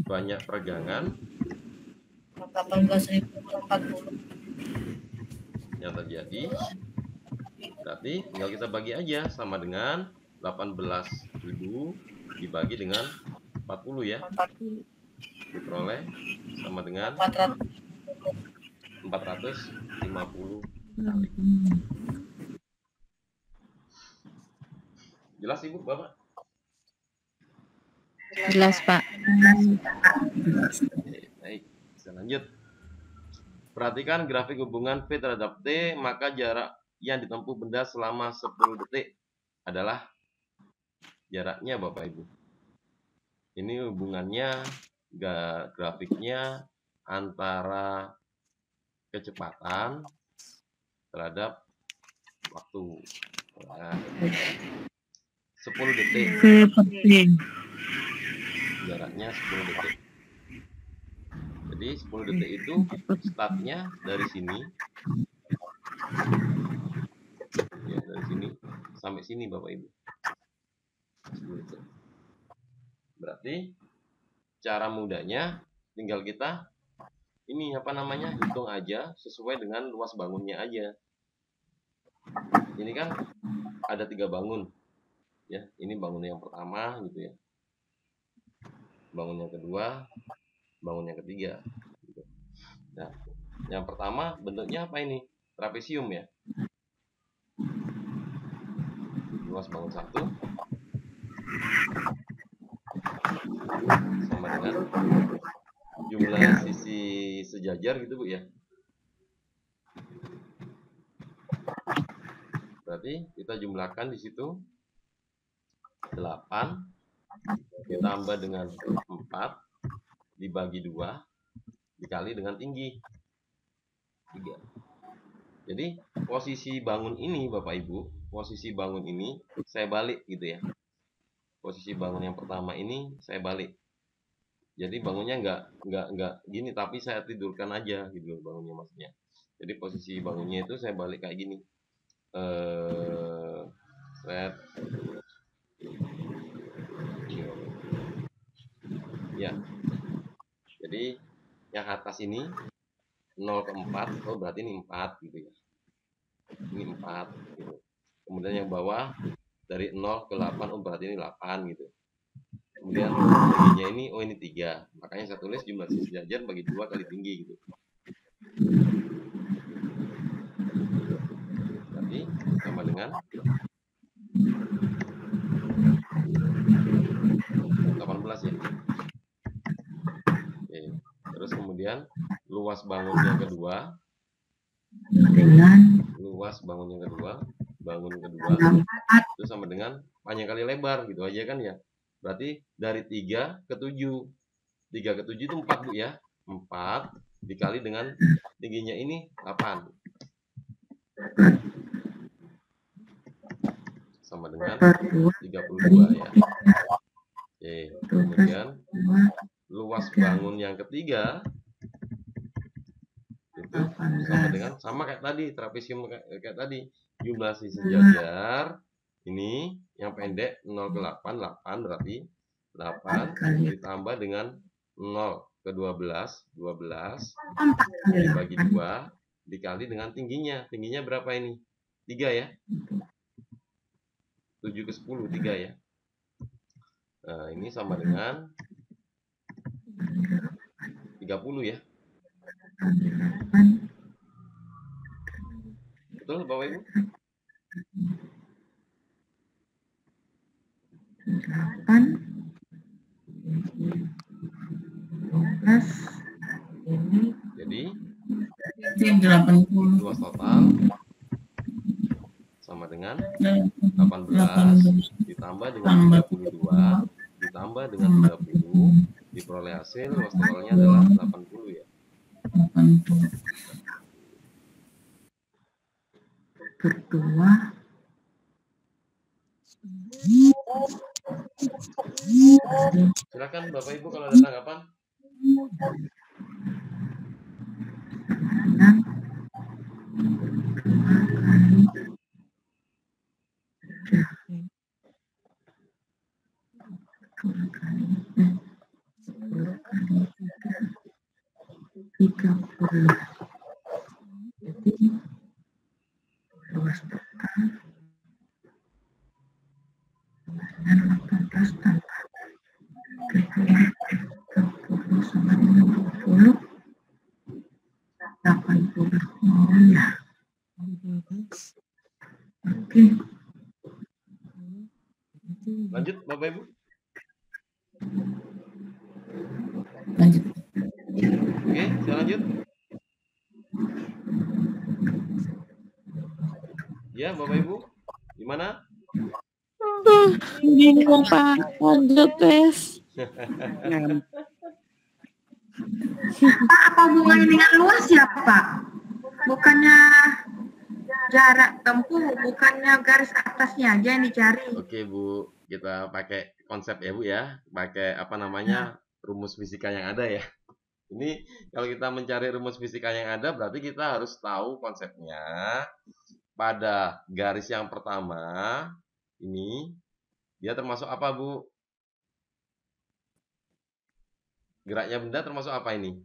B: banyak peregangan yang terjadi. Berarti tinggal kita bagi aja sama dengan 18.000 dibagi dengan 40 ya. Diperoleh sama dengan 450 kali. Jelas Ibu, Bapak?
E: Jelas Pak.
B: Oke, baik, bisa lanjut. Perhatikan grafik hubungan V terhadap T, maka jarak yang ditempuh benda selama 10 detik adalah jaraknya Bapak Ibu. Ini hubungannya, grafiknya antara kecepatan terhadap waktu. Nah, 10 detik. Jaraknya 10 detik. Jadi 10 detik itu startnya dari sini. Ya, dari sini sampai sini Bapak Ibu. 10 detik. Berarti cara mudahnya tinggal kita ini hitung aja sesuai dengan luas bangunnya aja. Ini kan ada 3 bangun ya, ini bangun yang pertama gitu ya, bangun yang kedua, bangun yang ketiga gitu. Nah, yang pertama bentuknya apa ini? Trapesium ya. Luas bangun 1 sama dengan jumlah sisi sejajar gitu Bu ya. Berarti kita jumlahkan di situ 8 ditambah dengan 4 dibagi 2 dikali dengan tinggi 3. Jadi posisi bangun ini Bapak Ibu, posisi bangun ini saya balik gitu ya. Posisi bangun yang pertama ini saya balik. Jadi bangunnya enggak gini, tapi saya tidurkan aja gitu loh bangunnya maksudnya. Jadi posisi bangunnya itu saya balik kayak gini. Ya. Jadi yang atas ini 0 ke 4, oh berarti ini 4 gitu ya. Ini 4 gitu. Kemudian yang bawah dari 0 ke 8, oh berarti ini 8 gitu. Kemudian tingginya ini, oh ini 3. Makanya saya tulis jumlah sisi sejajar bagi 2 kali tinggi gitu. Berarti sama dengan 18 ya. Oke. Terus kemudian luas bangun yang kedua
D: dengan
B: luas bangun yang kedua,
D: tambah 4
B: itu sama dengan panjang kali lebar, gitu aja kan ya. Berarti dari 3 ke 7. 3 ke 7 itu 4 Bu ya. 4 dikali dengan tingginya ini 8. Sama dengan 32 ya. Oke, kemudian luas bangun yang ketiga itu sama dengan kayak tadi, trapesium kayak tadi. Jumlah sisi sejajar ini yang pendek 0 ke 8, 8 berarti 8 ditambah dengan 0 ke 12, 12 dibagi 2 dikali dengan tingginya. Tingginya berapa ini? 3 ya. 7 ke 10, 3 ya. Nah, ini sama dengan 30 ya. Betul Bapak Ibu?
D: 8 12
B: Jadi
A: 80.
B: luas total sama dengan 18 ditambah dengan 32 ditambah dengan 30 diperoleh hasil luas totalnya adalah 80 ya.
A: 80.
D: berdua
B: Silakan Bapak Ibu kalau ada tanggapan.
D: Tiga puluh. Jadi luas total 18 tambah 30 sama dengan 20 80. Oh ya. Oke.
B: Lanjut Bapak Ibu.
A: Lanjut.
B: Oke, saya lanjut. Ya, Bapak Ibu. Gimana?
E: Bingung Pak, lanjut tes.
D: Pak, apa hubungannya dengan luas ya Pak? Bukannya jarak tempuh, bukannya garis atasnya aja yang dicari.
B: Oke Bu, kita pakai konsep ya Bu ya. Pakai apa namanya, rumus fisika yang ada ya. Ini kalau kita mencari rumus fisika yang ada berarti kita harus tahu konsepnya. Pada garis yang pertama ini dia termasuk apa Bu? Geraknya benda termasuk apa ini?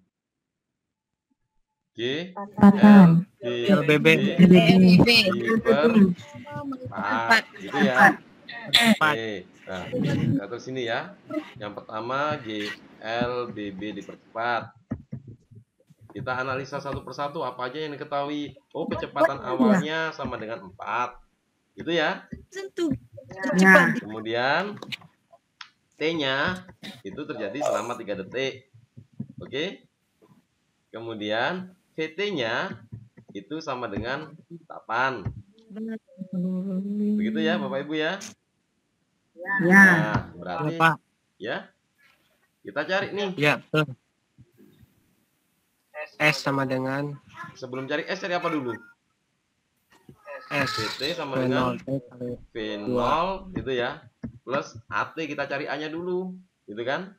B: G, L, G,
C: LBB.
B: B per 4 gitu ya. Oke, nah kita terus sini ya. Yang pertama G, L, BB dipercepat. Kita analisa satu persatu apa aja yang diketahui. Oh, kecepatan awalnya sama dengan 4. Gitu ya.
D: Ya.
B: Kemudian T-nya itu terjadi selama 3 detik. Oke. Kemudian VT-nya itu sama dengan 8. Begitu ya Bapak Ibu ya.
D: Ya.
B: Nah, berarti ya. Kita cari nih.
C: Ya, betul. S sama dengan
B: Sebelum cari S cari apa dulu?
C: S.
B: VT sama dengan
C: V0
B: V0 gitu ya. Plus AT kita cari A-nya dulu. Gitu kan?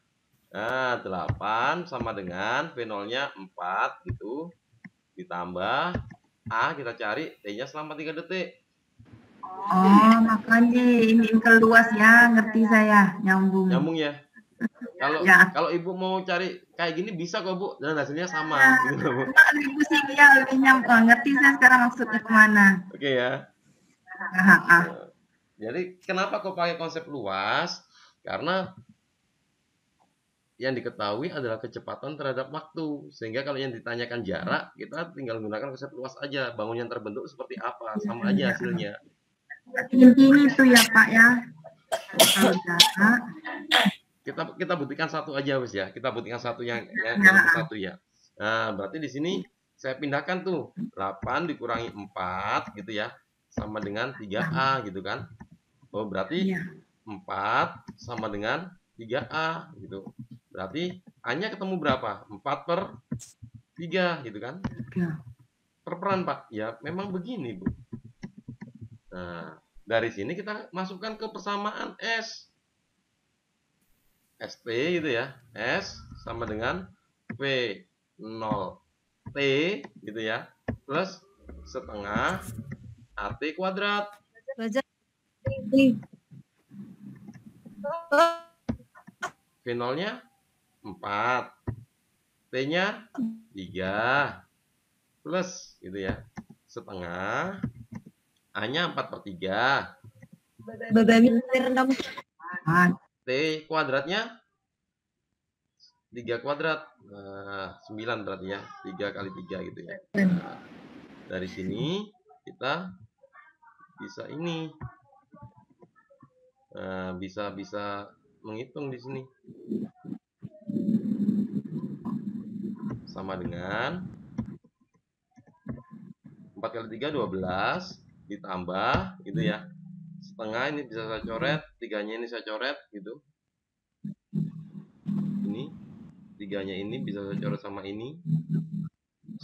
B: Nah, 8 sama dengan V0-nya 4 gitu. Ditambah A kita cari T-nya selama 3 detik.
D: Oh, makanya ini keluas ya, ngerti saya, nyambung.
B: Nyambung ya. Kalau
D: Ya.
B: kalau Ibu mau cari kayak gini bisa kok Bu, dan hasilnya sama gitu Bu.
D: Ibu sih ya lebih nyambung, ngerti saya sekarang maksudnya kemana.
B: Oke ya. Jadi kenapa kok pakai konsep luas? Karena yang diketahui adalah kecepatan terhadap waktu. Sehingga kalau yang ditanyakan jarak, kita tinggal menggunakan konsep luas aja. Bangun yang terbentuk seperti apa, sama aja hasilnya.
D: Intinya itu ya Pak ya. Kalau jarak.
B: Kita buktikan satu aja Wis ya. Kita buktikan satu yang satu ya. Nah, berarti di sini Saya pindahkan tuh 8 dikurangi 4 gitu ya, sama dengan 3A gitu kan. Oh, berarti 4 sama dengan 3A gitu. Berarti A-nya ketemu berapa? 4/3 gitu kan. Per peran, Pak. Ya, memang begini, Bu. Nah, dari sini kita masukkan ke persamaan S. ST gitu ya. S sama dengan V0T gitu ya. Plus setengah AT kuadrat. V0-nya 4. T-nya 3. Plus gitu ya. Setengah. A-nya 4/3. T kuadratnya 3 kuadrat. Nah, 9 berarti ya. 3 kali 3 gitu ya. Nah, dari sini kita bisa ini. Nah, bisa menghitung di sini. Sama dengan 4 kali 3 12 ditambah gitu ya. Setengah ini bisa saya coret, 3-nya ini saya coret gitu. Ini 3-nya ini bisa saya coret sama ini.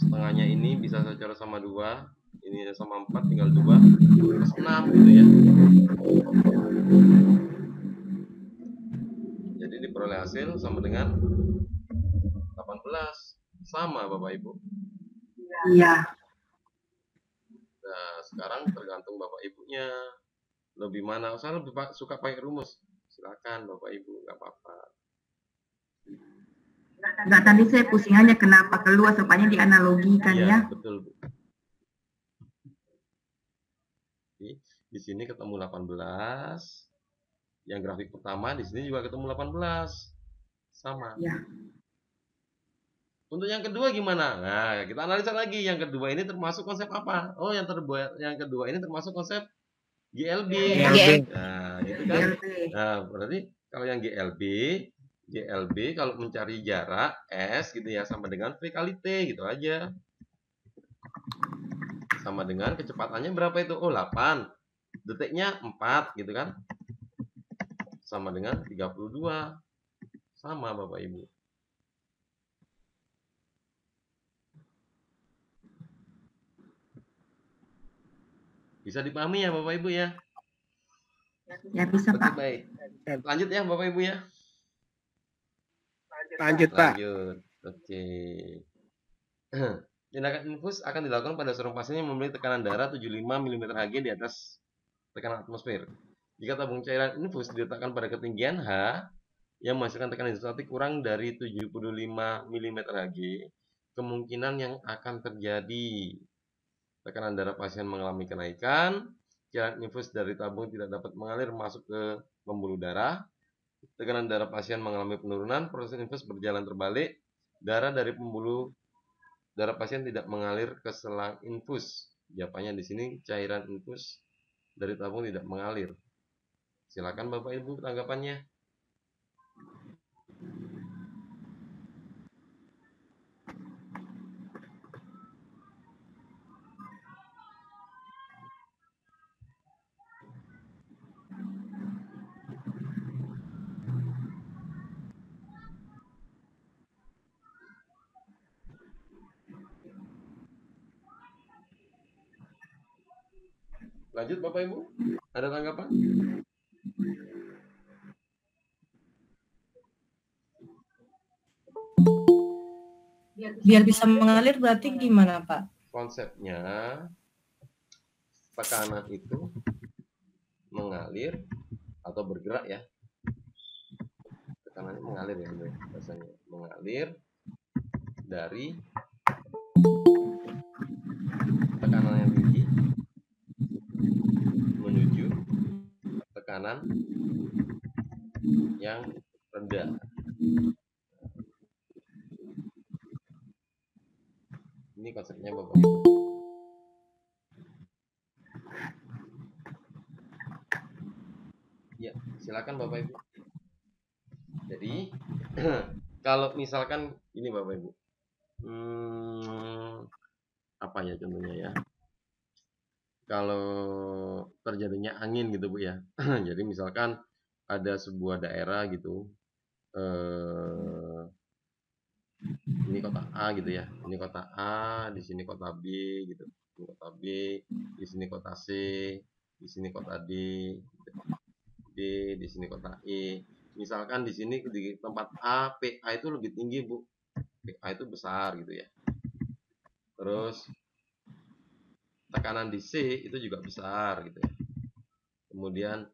B: Setengahnya ini bisa saya coret sama 2. Ini sama 4 tinggal 2. 6 gitu ya. Jadi diperoleh hasil sama dengan 18. Sama Bapak Ibu.
D: Iya.
B: Nah, sekarang tergantung Bapak Ibunya. Lebih mana? Saya lebih suka pakai rumus. Silakan Bapak Ibu, nggak apa-apa.
D: Enggak, tadi saya pusing aja kenapa keluar, rupanya dianalogikan ya.
B: Betul, Bu. Di sini ketemu 18. Yang grafik pertama di sini juga ketemu 18. Sama.
D: Ya.
B: Untuk yang kedua gimana? Nah, kita analisa lagi. Yang kedua ini termasuk konsep apa? Oh, yang kedua ini termasuk konsep GLB. Nah, gitu kan. Nah, berarti kalau yang GLB kalau mencari jarak S gitu ya sama dengan V kali T gitu aja. Sama dengan kecepatannya berapa itu? Oh, 8. Detiknya 4 gitu kan. Sama dengan 32. Sama Bapak Ibu. Bisa dipahami ya Bapak Ibu ya?
D: Ya bisa, Pak.
B: Baik. Lanjut ya Bapak Ibu ya.
C: Lanjut, Pak.
B: Lanjut. Oke. Tindakan infus akan dilakukan pada seorang pasien yang memiliki tekanan darah 75 mm Hg di atas tekanan atmosfer. Jika tabung cairan infus diletakkan pada ketinggian H yang menghasilkan tekanan histostatik kurang dari 75 mm Hg, kemungkinan yang akan terjadi tekanan darah pasien mengalami kenaikan, cairan infus dari tabung tidak dapat mengalir masuk ke pembuluh darah, tekanan darah pasien mengalami penurunan, proses infus berjalan terbalik, darah dari pembuluh darah pasien tidak mengalir ke selang infus. Jawabannya di sini cairan infus dari tabung tidak mengalir. Silakan Bapak Ibu tanggapannya. Lanjut Bapak Ibu, ada tanggapan?
I: Biar bisa mengalir berarti gimana, Pak?
B: Konsepnya tekanan itu mengalir atau bergerak ya. Tekanannya mengalir ya biasanya. Mengalir dari tekanan yang tinggi menuju tekanan yang rendah. Ini konsepnya Bapak Ibu. Ya, silakan Bapak Ibu. Jadi kalau misalkan ini Bapak Ibu, apa ya contohnya ya? Kalau terjadinya angin gitu Bu ya. Jadi misalkan ada sebuah daerah gitu, ini kota A gitu ya. Ini kota A, di sini kota B gitu. Ini kota B, di sini kota C, di sini kota D, gitu. D, di sini kota E. Misalkan di sini di tempat A, PA itu lebih tinggi Bu. PA itu besar gitu ya. Terus tekanan di C itu juga besar gitu ya. Kemudian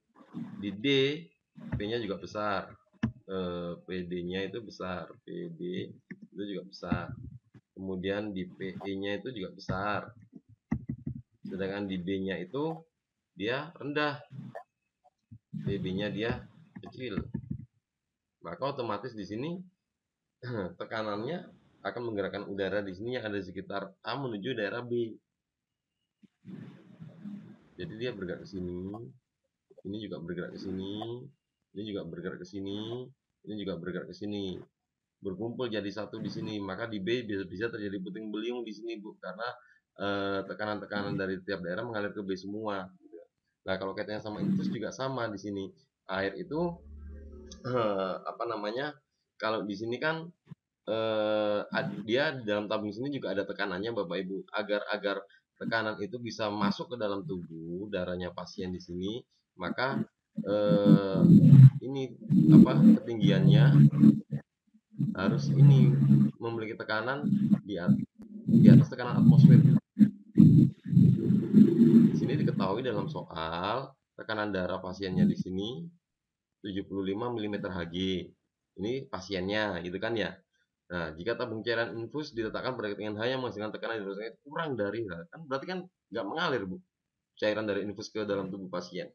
B: di D, P-nya juga besar. PD-nya itu besar, PD itu juga besar. Kemudian di PE-nya itu juga besar. Sedangkan di D-nya itu dia rendah. PB-nya dia kecil. Maka otomatis di sini tekanannya akan menggerakkan udara di sini yang ada di sekitar A menuju daerah B. Jadi dia bergerak ke sini, ini juga bergerak ke sini, ini juga bergerak ke sini, ini juga bergerak ke sini. Berkumpul jadi satu di sini, maka di B bisa terjadi puting beliung di sini Bu, karena tekanan-tekanan dari tiap daerah mengalir ke B semua. Nah kalau kaitannya sama infus juga sama di sini. Air itu apa namanya? Kalau di sini kan dia di dalam tabung sini juga ada tekanannya Bapak Ibu, agar tekanan itu bisa masuk ke dalam tubuh darahnya pasien di sini, maka ini apa ketinggiannya harus ini memiliki tekanan di atas tekanan atmosfer. Di sini diketahui dalam soal tekanan darah pasiennya di sini 75 mm Hg. Ini pasiennya, gitu kan ya. Nah, jika tabung cairan infus diletakkan pada ketinggian H yang menghasilkan tekanan hidrostatik kurang dari H, kan berarti kan nggak mengalir Bu cairan dari infus ke dalam tubuh pasien.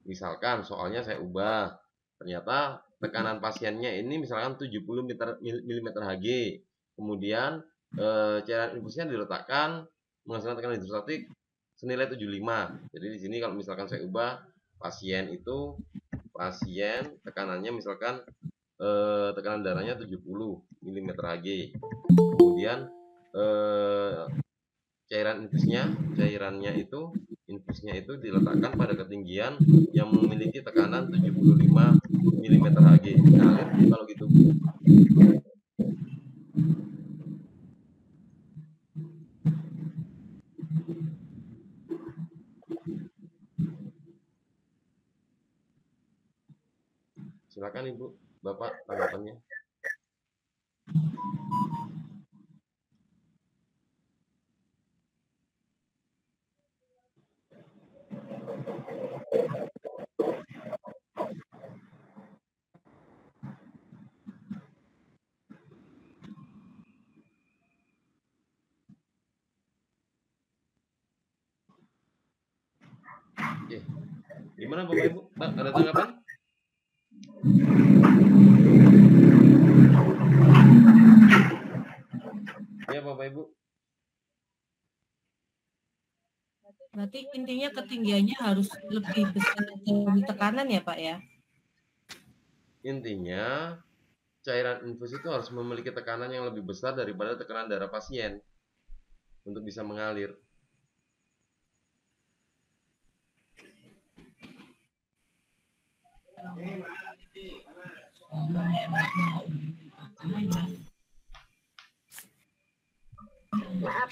B: Misalkan soalnya saya ubah, ternyata tekanan pasiennya ini misalkan 70 mm Hg, kemudian cairan infusnya diletakkan menghasilkan tekanan hidrostatik senilai 75. Jadi di sini kalau misalkan saya ubah pasien tekanannya misalkan tekanan darahnya 70 mm Hg. Kemudian cairannya itu diletakkan pada ketinggian yang memiliki tekanan 75 mm Hg. Nah, kalau gitu silakan Ibu, Bapak tanggapannya. Oke. Gimana Bapak Ibu? Ada tanggapan? Ya Bapak Ibu.
I: Berarti intinya ketinggiannya harus lebih besar dari tekanan ya Pak ya?
B: Intinya cairan infus itu harus memiliki tekanan yang lebih besar daripada tekanan darah pasien untuk bisa mengalir.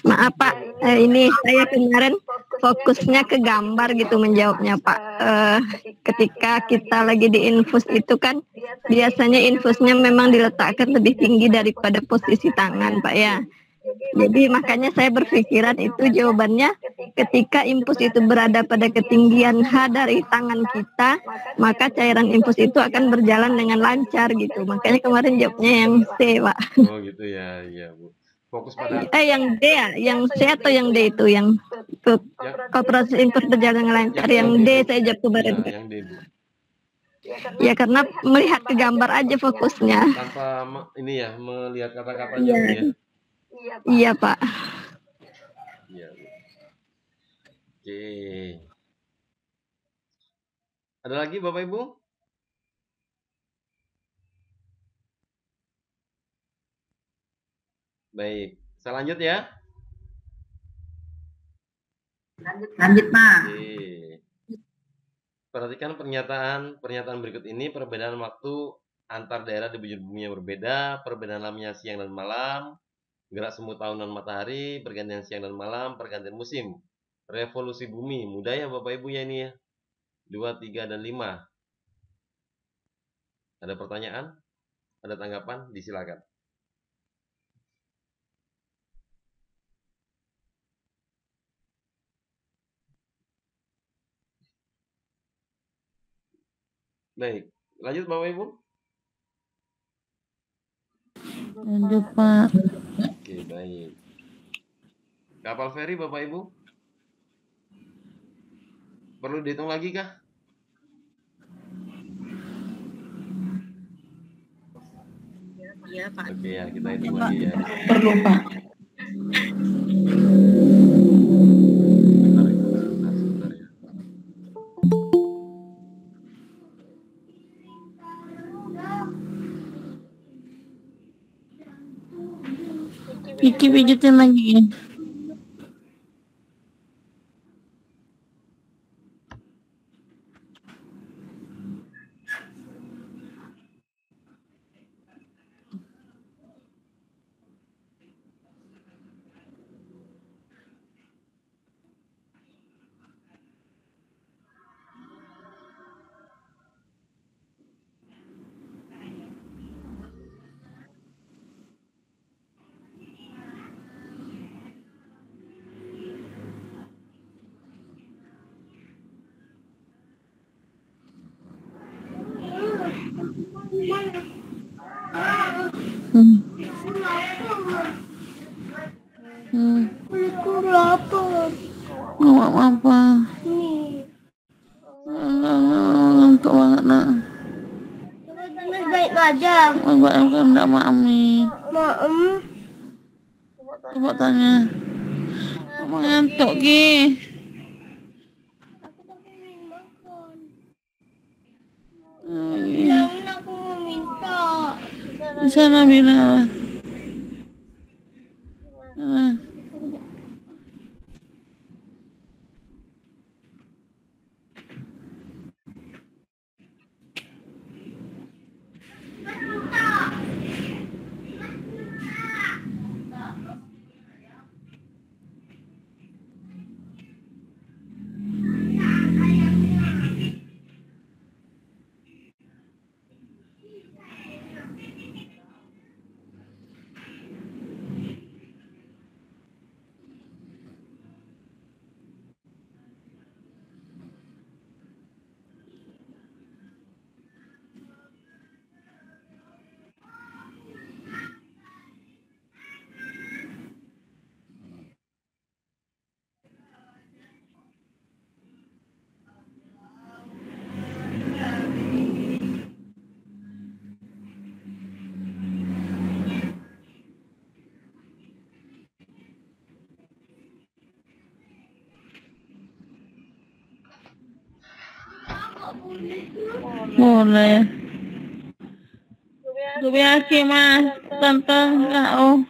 F: Maaf Pak, ini saya kemarin fokusnya ke gambar gitu menjawabnya Pak. Ketika kita lagi di infus itu kan biasanya infusnya memang diletakkan lebih tinggi daripada posisi tangan Pak ya. Jadi makanya saya berpikiran itu jawabannya ketika infus itu berada pada ketinggian H dari tangan kita, maka cairan infus itu akan berjalan dengan lancar gitu. Makanya kemarin jawabnya yang C Pak.
B: Oh gitu ya, iya Bu. Fokus pada
F: yang D ya, yang C atau yang D itu yang proses infus berjalan dengan lancar. Yang D saya jawab kemarin.
B: Ya, yang D Bu.
F: Ya karena melihat ke gambar aja fokusnya.
B: Tanpa ini ya melihat kata-katanya ya.
F: Iya Pak.
B: Iya Bu. Oke. Ada lagi Bapak Ibu? Baik, saya lanjut ya.
D: Lanjut, Pak.
B: Oke. Perhatikan pernyataan berikut ini. Perbedaan waktu antar daerah di bujur bumi yang berbeda, perbedaan lamanya siang dan malam, gerak semu tahunan matahari, pergantian siang dan malam, pergantian musim, revolusi bumi. Mudah ya Bapak Ibu ya ini ya. 2, 3, dan 5. Ada pertanyaan? Ada tanggapan? Disilakan. Baik, lanjut Bapak Ibu.
E: Lanjut Pak.
B: Oke, baik. Kapal feri Bapak Ibu? Perlu dihitung lagi kah?
G: Iya, Pak.
B: Oke ya, kita hitung lagi ya.
A: Perlu Pak.
B: Sebentar ya.
E: Vicky pijetin lagi. Ngomong apa? Ngantuk banget nak.
F: Baik aja.
E: Baik kan enggak mami. Coba tanya. Mama ngantuk Ki.
F: Aku mau minta.
E: Di sana bilang. Boleh. Kobayashi mas, tante kau.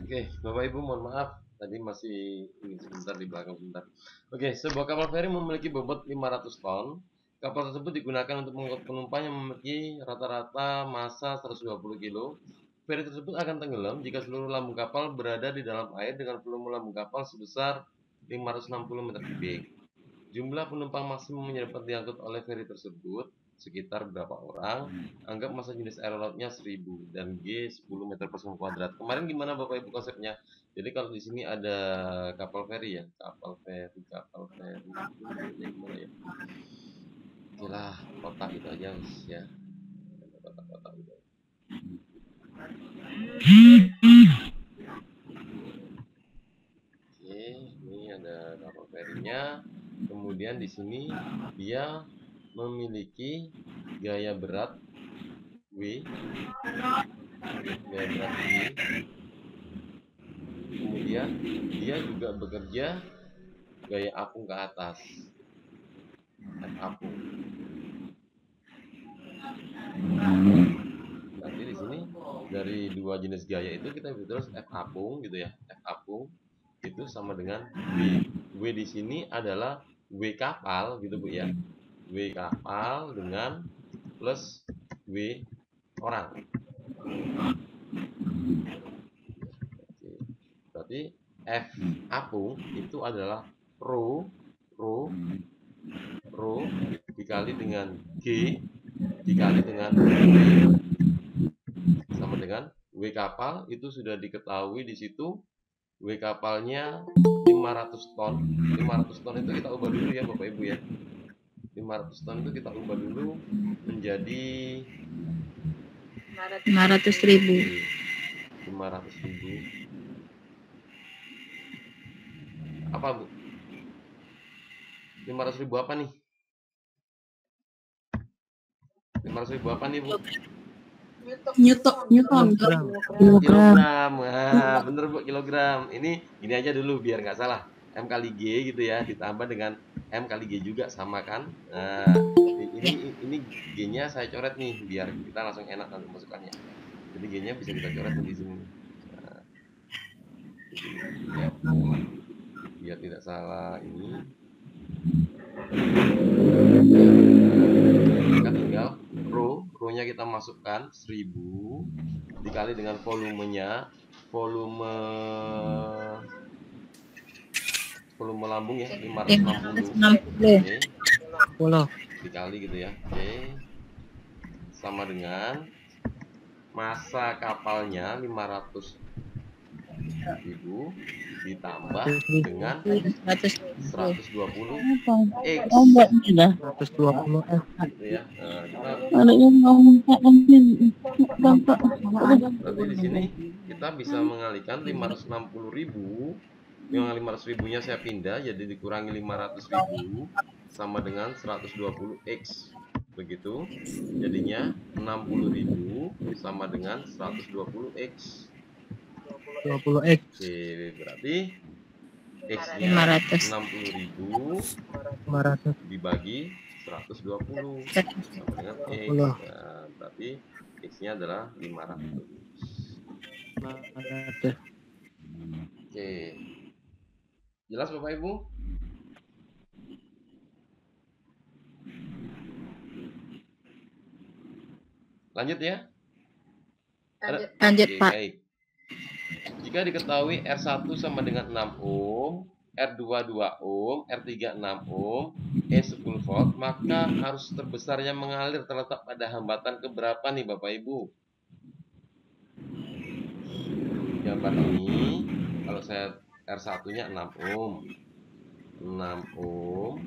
B: Oke, Bapak Ibu mohon maaf tadi masih ini sebentar di belakang sebentar. Oke, sebuah kapal feri memiliki bobot 500 ton. Kapal tersebut digunakan untuk mengangkut penumpang yang memiliki rata-rata massa 120 kg. Feri tersebut akan tenggelam jika seluruh lambung kapal berada di dalam air dengan volume lambung kapal sebesar 560 meter kubik. Jumlah penumpang maksimum yang dapat diangkut oleh feri tersebut sekitar berapa orang? Anggap massa jenis air lautnya 1000 dan G 10 meter persegi kuadrat. Kemarin gimana Bapak Ibu konsepnya? Jadi kalau di sini ada kapal feri ya, kapal feri. Gimana ya? Itulah kotak itu aja ya. Kotak-kotak udah. Kemudian di sini dia memiliki gaya berat W, gaya berat W. Kemudian dia juga bekerja gaya apung ke atas, F apung. Nanti di sini dari dua jenis gaya itu kita bisa terus F apung gitu ya. F apung itu sama dengan W. W di sini adalah W kapal gitu Bu ya. W kapal dengan plus W orang. Berarti F apung itu adalah rho dikali dengan G dikali dengan W sama dengan W kapal. Itu sudah diketahui di situ. W kapalnya 500 ton. 500 ton itu kita ubah dulu ya Bapak Ibu ya. 500 ton itu kita ubah dulu menjadi
F: 500.000.
B: 500.000. Apa Bu? 500.000 apa nih? 500.000 apa nih Bu?
I: Newton.
B: Kilogram. Nah, bener Bu, kilogram. Ini gini aja dulu biar nggak salah. M kali G gitu ya, ditambah dengan M kali G juga sama kan? Nah, ini G-nya saya coret nih biar kita langsung enak nanti masukkannya. Jadi G-nya bisa kita coret di sini. Nah, ya, biar tidak salah ini. Kita tinggal rho-nya kita masukkan 1000 dikali dengan volumenya, volume lambung ya 560. Oke. Dikali gitu ya. Oke. Sama dengan massa kapalnya 500.000 ditambah dengan 120 X.
E: 120
B: Gitu ya. Berarti di sini kita bisa mengalihkan 560.000. Yang 500.000-nya saya pindah jadi dikurangi 500.000 sama dengan 120 X. Begitu. Jadinya 60.000 sama dengan 120 X.
C: 20 X.
B: Oke, berarti X-nya 60.000 dibagi 120 sama dengan X. Nah, berarti X-nya adalah 500. Oke. Jelas Bapak Ibu? Lanjut ya?
F: Lanjut,
B: Oke,
F: Pak.
B: baik. Jika diketahui R1 sama dengan 6 ohm, R2 2 ohm, R3 6 ohm, E 10 volt, maka arus terbesar yang mengalir terletak pada hambatan keberapa nih Bapak Ibu? Gambar ini, kalau saya R1-nya 6 ohm. 6 ohm,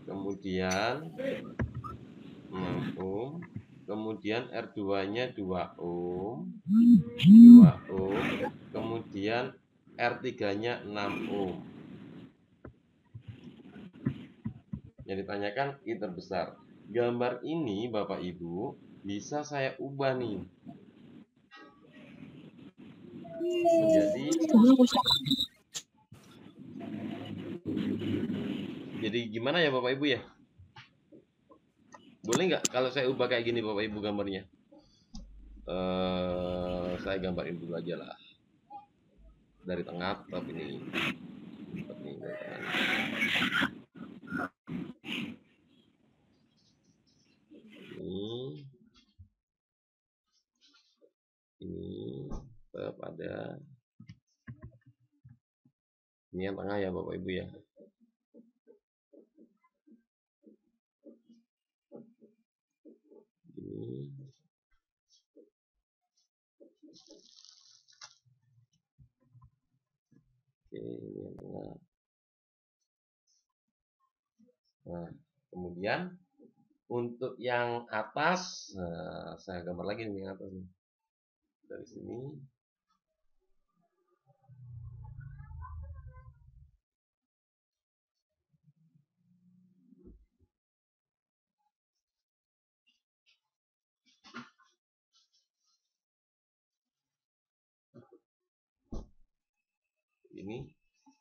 B: kemudian 6 ohm, kemudian R2-nya 2 ohm, 2 ohm, kemudian R3-nya 6 ohm. Yang ditanyakan I terbesar. Gambar ini Bapak Ibu bisa saya ubah nih jadi gimana ya Bapak Ibu ya? Boleh nggak kalau saya ubah kayak gini Bapak Ibu gambarnya? Saya gambarin dulu aja lah. Dari tengah tetap ini. Tetap ini dari tengah. Ini tetap ada. Ini yang tengah ya Bapak Ibu ya. Ini. Oke, ini yang tengah. Nah, kemudian untuk yang atas, saya gambar lagi nih yang atas nih. Dari sini. sini.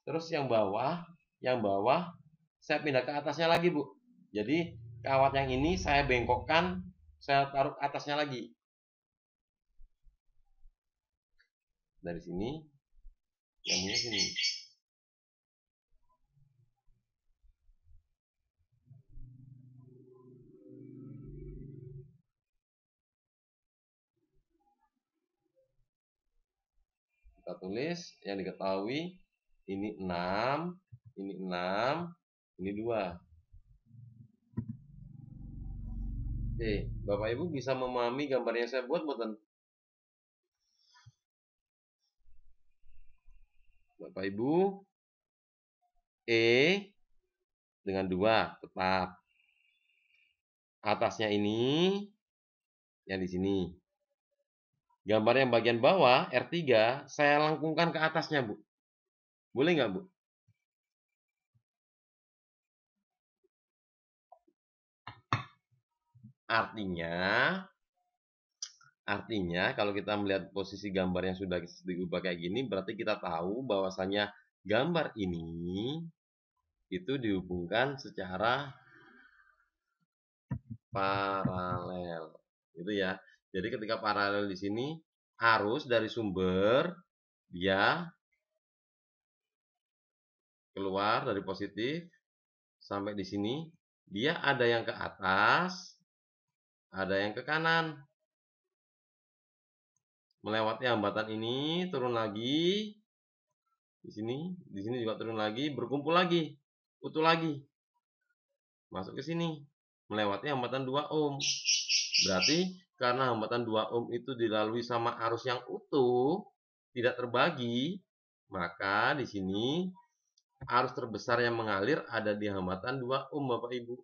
B: Terus yang bawah saya pindah ke atasnya lagi, Bu. Jadi kawat yang ini saya bengkokkan, saya taruh atasnya lagi. Dari sini, nyambungnya sini. Kita tulis yang diketahui, ini 6, ini 6, ini 2. Oke, Bapak Ibu bisa memahami gambar yang saya buat, bukan? Bapak Ibu, E dengan 2 tetap. Atasnya ini yang di sini. Gambar yang bagian bawah R3 saya lengkungkan ke atasnya, Bu. Boleh nggak, Bu? Artinya kalau kita melihat posisi gambar yang sudah diubah kayak gini, berarti kita tahu bahwasanya gambar ini itu dihubungkan secara paralel, gitu ya. Jadi ketika paralel di sini, arus dari sumber dia keluar dari positif sampai di sini, dia ada yang ke atas, ada yang ke kanan. Melewati hambatan ini, turun lagi. Di sini juga turun lagi, berkumpul lagi, utuh lagi. Masuk ke sini, melewati hambatan 2 ohm. Berarti karena hambatan 2 ohm itu dilalui sama arus yang utuh, tidak terbagi, maka di sini arus terbesar yang mengalir ada di hambatan 2 ohm, Bapak Ibu.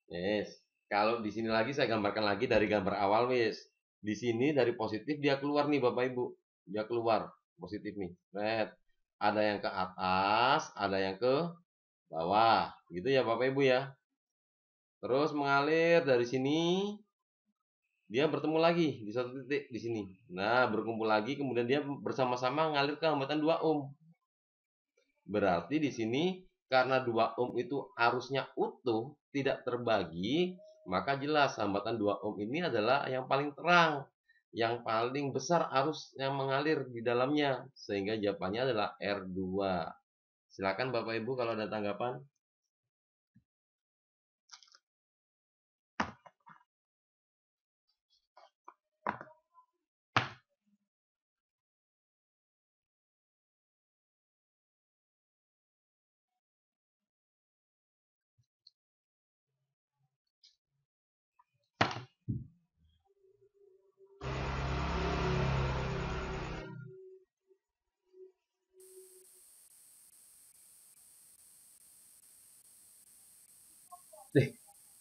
B: Yes. Kalau di sini lagi saya gambarkan lagi dari gambar awal, wis. Di sini dari positif dia keluar nih, Bapak Ibu. Dia keluar positif nih. Red. Ada yang ke atas, ada yang ke bawah. Gitu ya, Bapak Ibu ya. Terus mengalir dari sini, dia bertemu lagi di satu titik di sini. Nah, berkumpul lagi, kemudian dia bersama-sama mengalir ke hambatan 2 ohm. Berarti di sini karena 2 ohm itu arusnya utuh, tidak terbagi, maka jelas hambatan 2 ohm ini adalah yang paling terang, yang paling besar arus yang mengalir di dalamnya, sehingga jawabannya adalah R2. Silakan Bapak Ibu kalau ada tanggapan.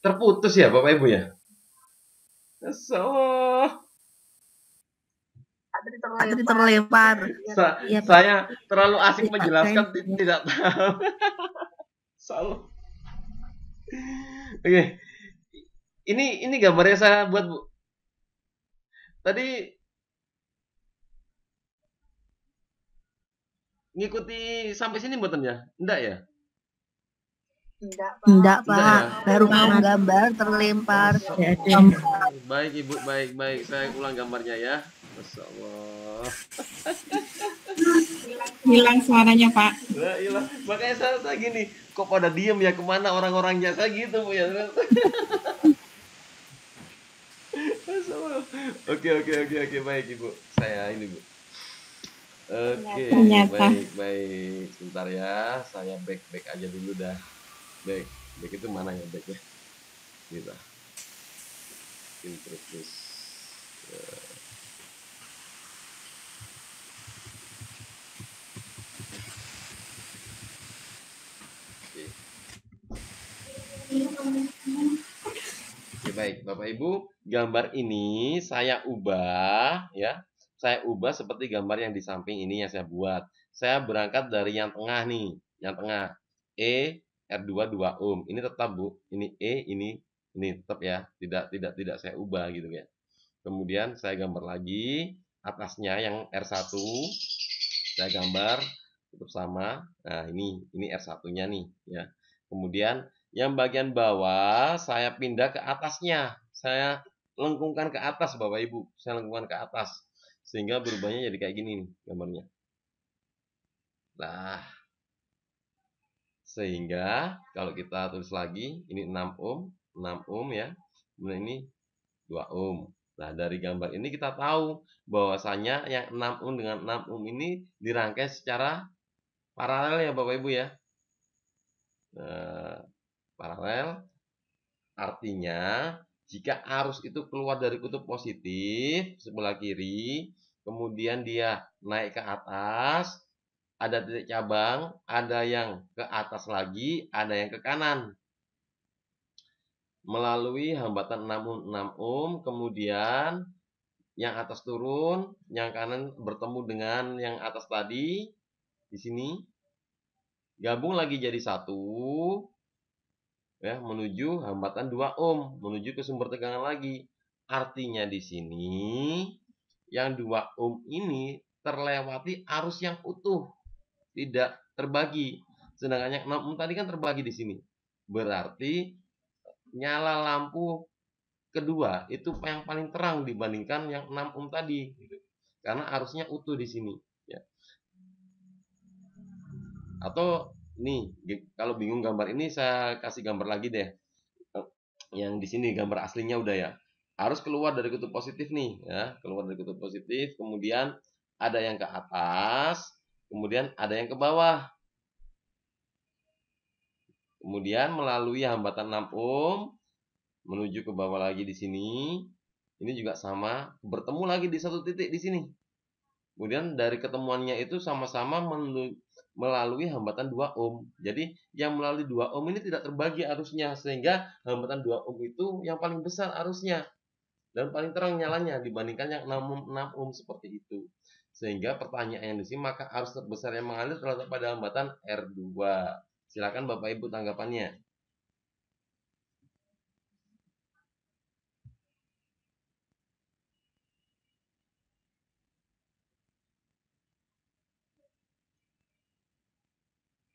B: Terputus ya Bapak Ibu ya?
F: Tadi terlempar.
B: Saya terlalu asik menjelaskan, tidak tahu. Oke. Ini gambarnya saya buat, Bu. Tadi ngikuti sampai sini mboten ya? Enggak ya?
F: Enggak, Pak. Baru mau gambar terlempar.
B: Baik, Ibu, baik. Saya ulang gambarnya ya. Masya Allah.
A: Hilang suaranya, Pak.
B: Nah, hilang. Makanya saya gini, kok pada diem ya, kemana orang-orangnya? Saya gitu, Bu ya. Oke, baik Ibu. Saya ini, Bu. Oke, baik. Sebentar ya, saya back aja dulu dah. Back itu mana ya backnya? Kita introduce. Oke, baik Bapak Ibu, gambar ini saya ubah ya. Saya ubah seperti gambar yang di samping ini yang saya buat. Saya berangkat dari yang tengah nih, yang tengah E R2 2 ohm. Ini tetap, Bu. Ini E, ini tetap ya. Tidak saya ubah gitu ya. Kemudian saya gambar lagi. atasnya yang R1 saya gambar cukup sama. Nah, ini R1-nya nih ya. Kemudian yang bagian bawah saya pindah ke atasnya. Saya lengkungkan ke atas Bapak Ibu. Saya lengkungkan ke atas sehingga berubahnya jadi kayak gini nih gambarnya. Nah, sehingga kalau kita tulis lagi ini 6 ohm ya. Kemudian ini 2 ohm. Nah, dari gambar ini kita tahu bahwasanya yang 6 ohm dengan 6 ohm ini dirangkai secara paralel ya Bapak Ibu ya. Nah, paralel artinya jika arus itu keluar dari kutub positif sebelah kiri, kemudian dia naik ke atas, ada titik cabang, ada yang ke atas lagi, ada yang ke kanan. Melalui hambatan 6 ohm, kemudian yang atas turun, yang kanan bertemu dengan yang atas tadi di sini, gabung lagi jadi satu, ya, menuju hambatan 2 ohm, menuju ke sumber tegangan lagi. Artinya di sini yang 2 ohm ini terlewati arus yang utuh, tidak terbagi. Sedangkan yang 6 ohm tadi kan terbagi di sini. Berarti nyala lampu kedua itu yang paling terang dibandingkan yang 6 ohm tadi gitu. Karena arusnya utuh di sini ya. Atau nih kalau bingung gambar ini saya kasih gambar lagi deh. Yang di sini gambar aslinya udah ya. Arus keluar dari kutub positif nih ya, keluar dari kutub positif, kemudian ada yang ke atas, kemudian ada yang ke bawah. Kemudian melalui hambatan 6 ohm menuju ke bawah lagi di sini. Ini juga sama, bertemu lagi di satu titik di sini. Kemudian dari ketemuannya itu sama-sama melalui hambatan 2 ohm. Jadi yang melalui 2 ohm ini tidak terbagi arusnya, sehingga hambatan 2 ohm itu yang paling besar arusnya dan paling terang nyalanya dibandingkan yang 6 ohm seperti itu. Sehingga pertanyaan di sini, maka arus terbesar yang mengalir terletak pada hambatan R2. Silakan Bapak Ibu tanggapannya.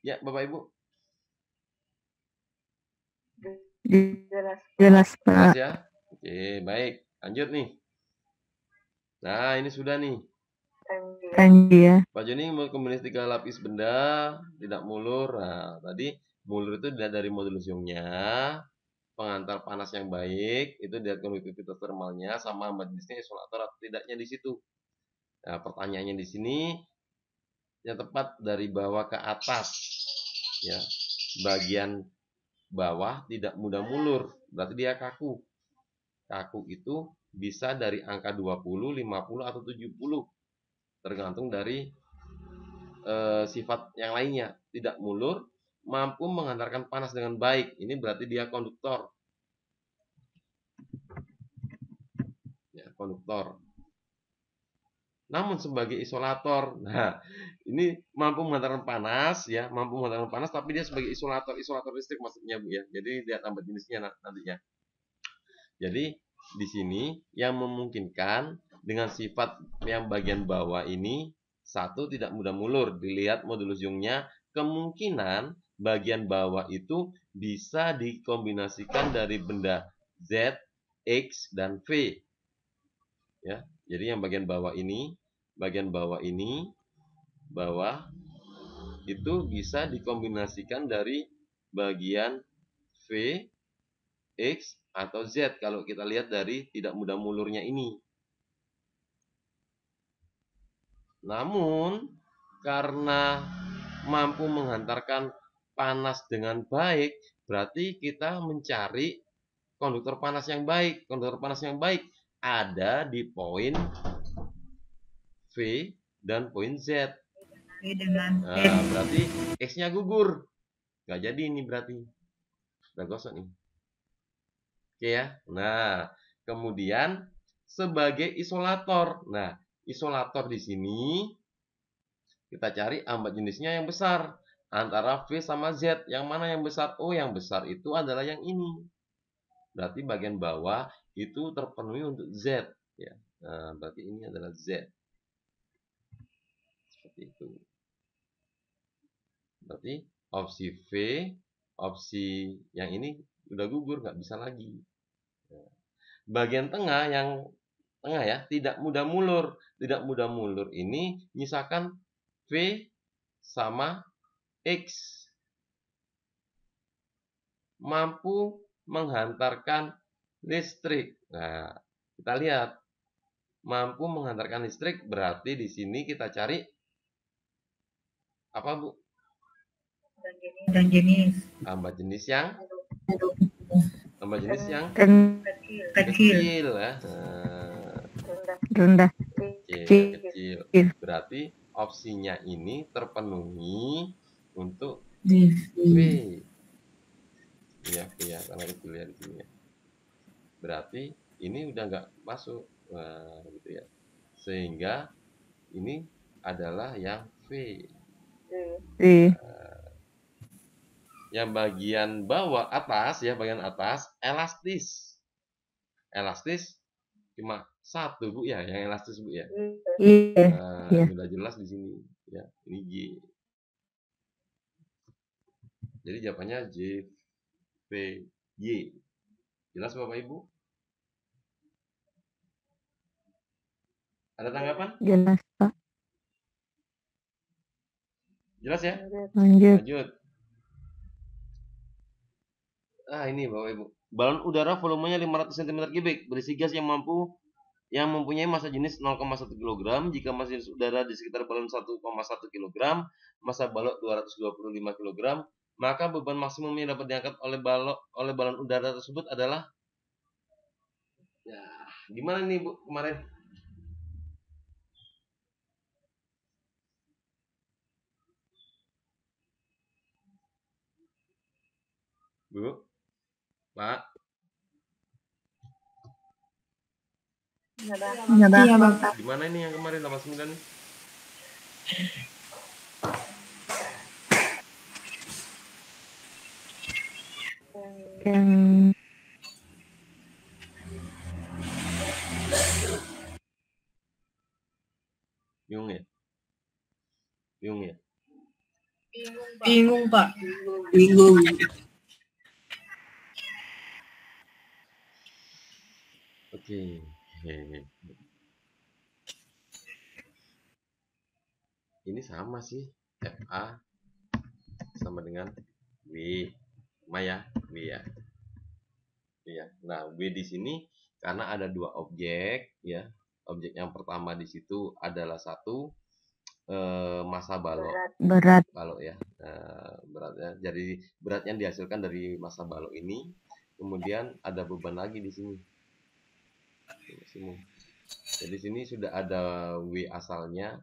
B: Ya, Bapak Ibu.
F: Jelas, Pak.
B: Jelas ya? Oke, baik. Lanjut nih. Nah, ini sudah nih.
F: Kanji ya.
B: Pak Joni mengkombinasi 3 lapis benda, tidak mulur. Nah, tadi mulur itu dilihat dari modulus Youngnya, pengantar panas yang baik, itu dilihat konduktivitas termalnya, sama jenisnya isolator atau tidaknya di situ. Nah, pertanyaannya di sini yang tepat dari bawah ke atas. Ya, bagian bawah tidak mudah mulur, berarti dia kaku. Kaku itu bisa dari angka 20, 50 atau 70. Tergantung dari sifat yang lainnya. Tidak mulur, mampu menghantarkan panas dengan baik. Ini berarti dia konduktor. Ya, konduktor. Namun sebagai isolator, nah ini mampu menghantarkan panas, ya, mampu menghantarkan panas, tapi dia sebagai isolator listrik maksudnya Bu ya. Jadi dia tambah jenisnya nantinya. Jadi di sini yang memungkinkan dengan sifat yang bagian bawah ini, satu, tidak mudah mulur. Dilihat modulus Youngnya, kemungkinan bagian bawah itu bisa dikombinasikan dari benda Z, X, dan V. Ya, jadi yang bagian bawah ini itu bisa dikombinasikan dari bagian V, X, atau Z kalau kita lihat dari tidak mudah mulurnya ini. Namun karena mampu menghantarkan panas dengan baik, berarti kita mencari konduktor panas yang baik. Konduktor panas yang baik ada di poin V dan poin Z. Nah, berarti X-nya gugur. Nggak jadi ini berarti. Udah gosok nih. Oke ya. Nah, kemudian sebagai isolator. Nah, isolator di sini kita cari ambat jenisnya yang besar antara V sama Z. Yang mana yang besar? Oh, yang besar itu adalah yang ini. Berarti bagian bawah itu terpenuhi untuk Z ya. Nah, berarti ini adalah Z. Seperti itu. Berarti opsi V, opsi yang ini udah gugur, nggak bisa lagi. Bagian tengah yang tengah ya, tidak mudah mulur. Tidak mudah mulur ini misalkan V sama X. Mampu menghantarkan listrik. Nah, kita lihat. Mampu menghantarkan listrik berarti di sini kita cari apa, Bu?
I: Dan jenis
B: Tambah jenis yang
F: Kecil.
B: kecil ya.
F: Rendah.
B: Kecil. Berarti opsinya ini terpenuhi untuk V. Iya, karena kecil ya di sini ya. Berarti ini udah nggak masuk. Nah, gitu ya. Sehingga ini adalah yang V. Yang bagian bawah atas ya, bagian atas elastis. Elastis cuma satu, Bu ya, yang elastis, Bu ya.
F: Iya.
B: Udah jelas di sini ya. Ini G. Jadi jawabannya J, V, Y. Jelas Bapak Ibu? Ada tanggapan?
F: Jelas, Pak.
B: Jelas ya?
F: Lanjut.
B: Ah, ini Bapak Ibu. Balon udara volumenya 500 cm3 berisi gas yang mempunyai massa jenis 0,1 kg. Jika massa jenis udara di sekitar balon 1,1 kg, massa balok 225 kg, maka beban maksimum yang dapat diangkat oleh balon udara tersebut adalah, ya, gimana nih Bu kemarin? Bu, Pak.
F: Iya, Bapak.
B: Gimana ini yang kemarin 89?
F: Yang
B: Bingung ya?
I: bingung, Pak.
B: Oke. Ini sama sih, FA sama dengan W. Maya, W ya. Iya. Nah, W di sini karena ada dua objek ya. Objek yang pertama di situ adalah satu massa balok.
F: berat.
B: Balok ya. Beratnya. Jadi berat yang dihasilkan dari massa balok ini, kemudian ada beban lagi di sini. Jadi sini sudah ada W asalnya,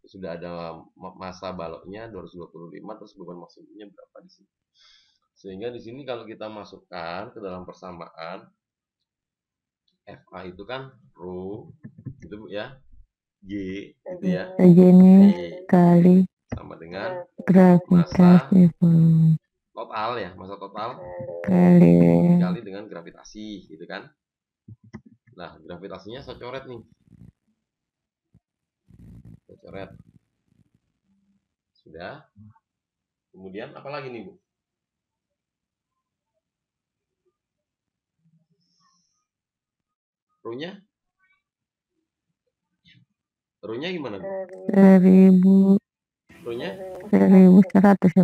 B: sudah ada massa baloknya 225, terus beban maksimumnya berapa di sini. Sehingga di sini kalau kita masukkan ke dalam persamaan, FA itu kan rho, itu Bu ya, G itu ya,
F: Jenis kali
B: sama dengan
F: gravitasi
B: total ya, massa total kali dengan gravitasi gitu kan. Nah, gravitasinya saya coret nih. Saya coret. Sudah. Kemudian apa lagi nih, Bu? Rho-nya? Rho-nya gimana, Bu?
F: 1000.
B: Rho-nya
F: 1100 ya.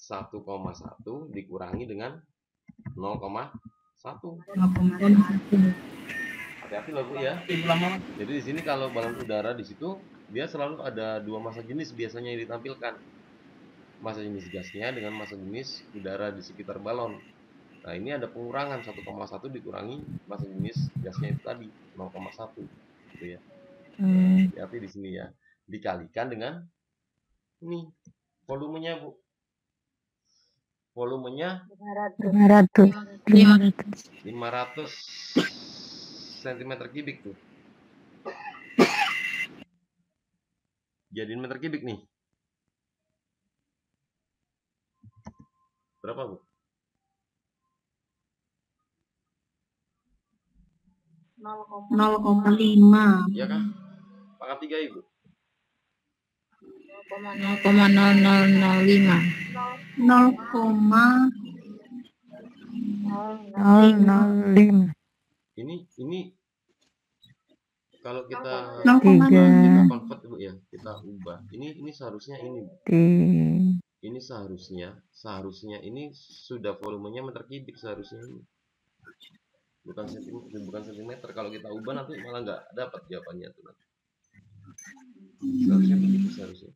B: 1,1 dikurangi dengan 0,1. Hati-hati loh Bu ya. Jadi di sini kalau balon udara di situ dia selalu ada dua massa jenis biasanya yang ditampilkan. Massa jenis gasnya dengan massa jenis udara di sekitar balon. Nah, ini ada pengurangan 1,1 dikurangi massa jenis gasnya itu tadi 0,1 gitu ya. Hati-hati di sini ya. Dikalikan dengan ini volumenya, Bu. Volumenya 500 cm3 tuh. Jadiin meter kubik nih. Berapa, Bu?
A: 0,5.
B: Iya kah? Pangkat 3, Ibu.
F: 0,0005.
D: 0,005.
B: Ini kalau kita
D: 0,005.
B: convert Bu ya, kita ubah. Ini seharusnya ini. Ini seharusnya ini sudah volumenya meter kubik seharusnya ini. Bukan sentimeter. Kalau kita ubah nanti malah nggak dapat jawabannya tuh nanti. Seharusnya begitu seharusnya.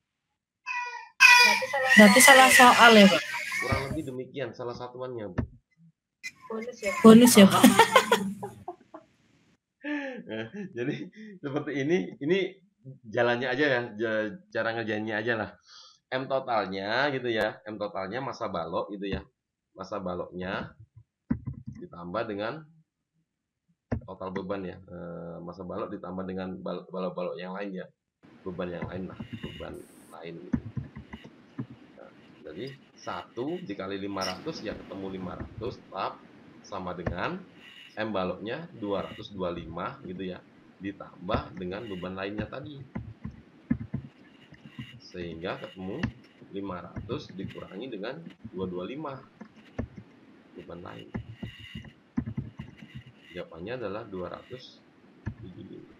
I: Berarti salah soal ya, Pak?
B: Kurang lebih demikian salah satuannya, Bu.
I: Bonus ya, Pak?
B: Nah, jadi seperti ini jalannya aja ya, cara ngerjainnya aja lah. M totalnya gitu ya, M totalnya massa balok gitu ya. Massa baloknya ditambah dengan total beban ya. Massa balok ditambah dengan balok-balok yang lain ya. Beban yang lain lah, beban lain gitu. Nah, jadi 1 dikali 500 ya ketemu 500 tetap sama dengan M baloknya 225 gitu ya, ditambah dengan beban lainnya tadi, sehingga ketemu 500 dikurangi dengan 225 beban lain. Jawabannya adalah 275.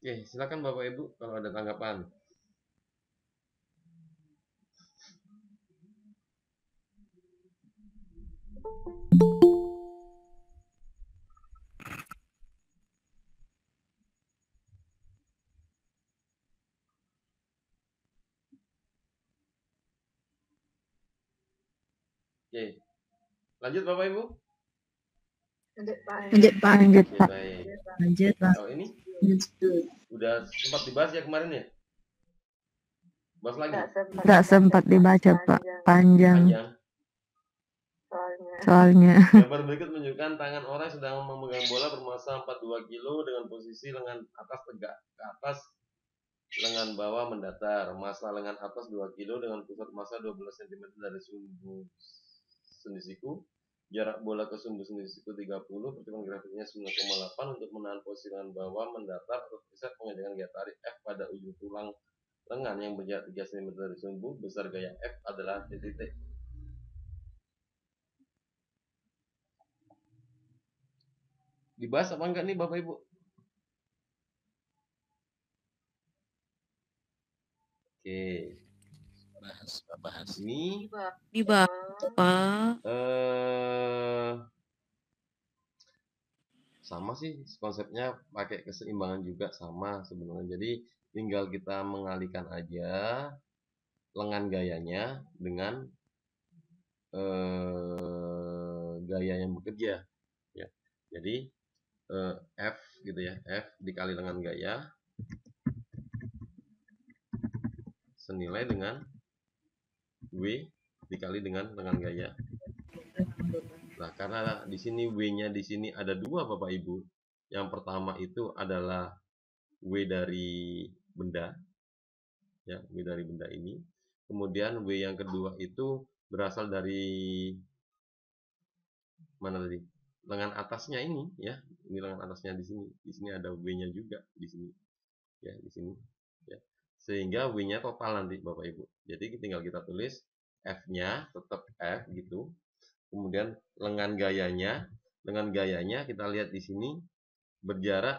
B: Oke, silakan Bapak Ibu kalau ada tanggapan. Oke, lanjut Bapak Ibu.
F: Lanjut Pak.
B: Oke, baik.
A: Lanjut, Pak.
B: Kalau ini udah sempat dibahas ya kemarin ya? Bahas lagi?
D: Nggak sempat dibaca Pak, panjang soalnya.
B: Gambar berikut menunjukkan tangan orang yang sedang memegang bola bermassa 42 kg dengan posisi lengan atas tegak ke atas, lengan bawah mendatar. Massa lengan atas 2 kg dengan pusat massa 12 cm dari sumbu sendi siku. Jarak bola ke sumbu sendi siku 30, percepatan grafiknya 9,8 untuk menahan posisi lengan bawah mendatar atau preset pengejangan gaya tarik F pada ujung tulang lengan yang berjarak 3 cm dari sumbu. Besar gaya F adalah titik. Dibahas apa enggak nih Bapak Ibu? Oke. Bahas. Ini
H: Pak.
B: Sama sih konsepnya, pakai keseimbangan juga sama sebenarnya. Jadi tinggal kita mengalihkan aja lengan gayanya dengan gaya yang bekerja ya. Jadi F gitu ya, F dikali lengan gaya senilai dengan W dikali dengan lengan gaya. Nah, karena di sini W-nya di sini ada 2 Bapak Ibu. Yang pertama itu adalah W dari benda ya, W dari benda ini. Kemudian W yang kedua itu berasal dari mana tadi? Lengan atasnya ini ya. Ini lengan atasnya di sini. Di sini ada W-nya juga di sini. Ya, di sini ya. Sehingga W-nya total nanti Bapak Ibu. Jadi tinggal kita tulis F-nya tetap F gitu. Kemudian lengan gayanya kita lihat di sini berjarak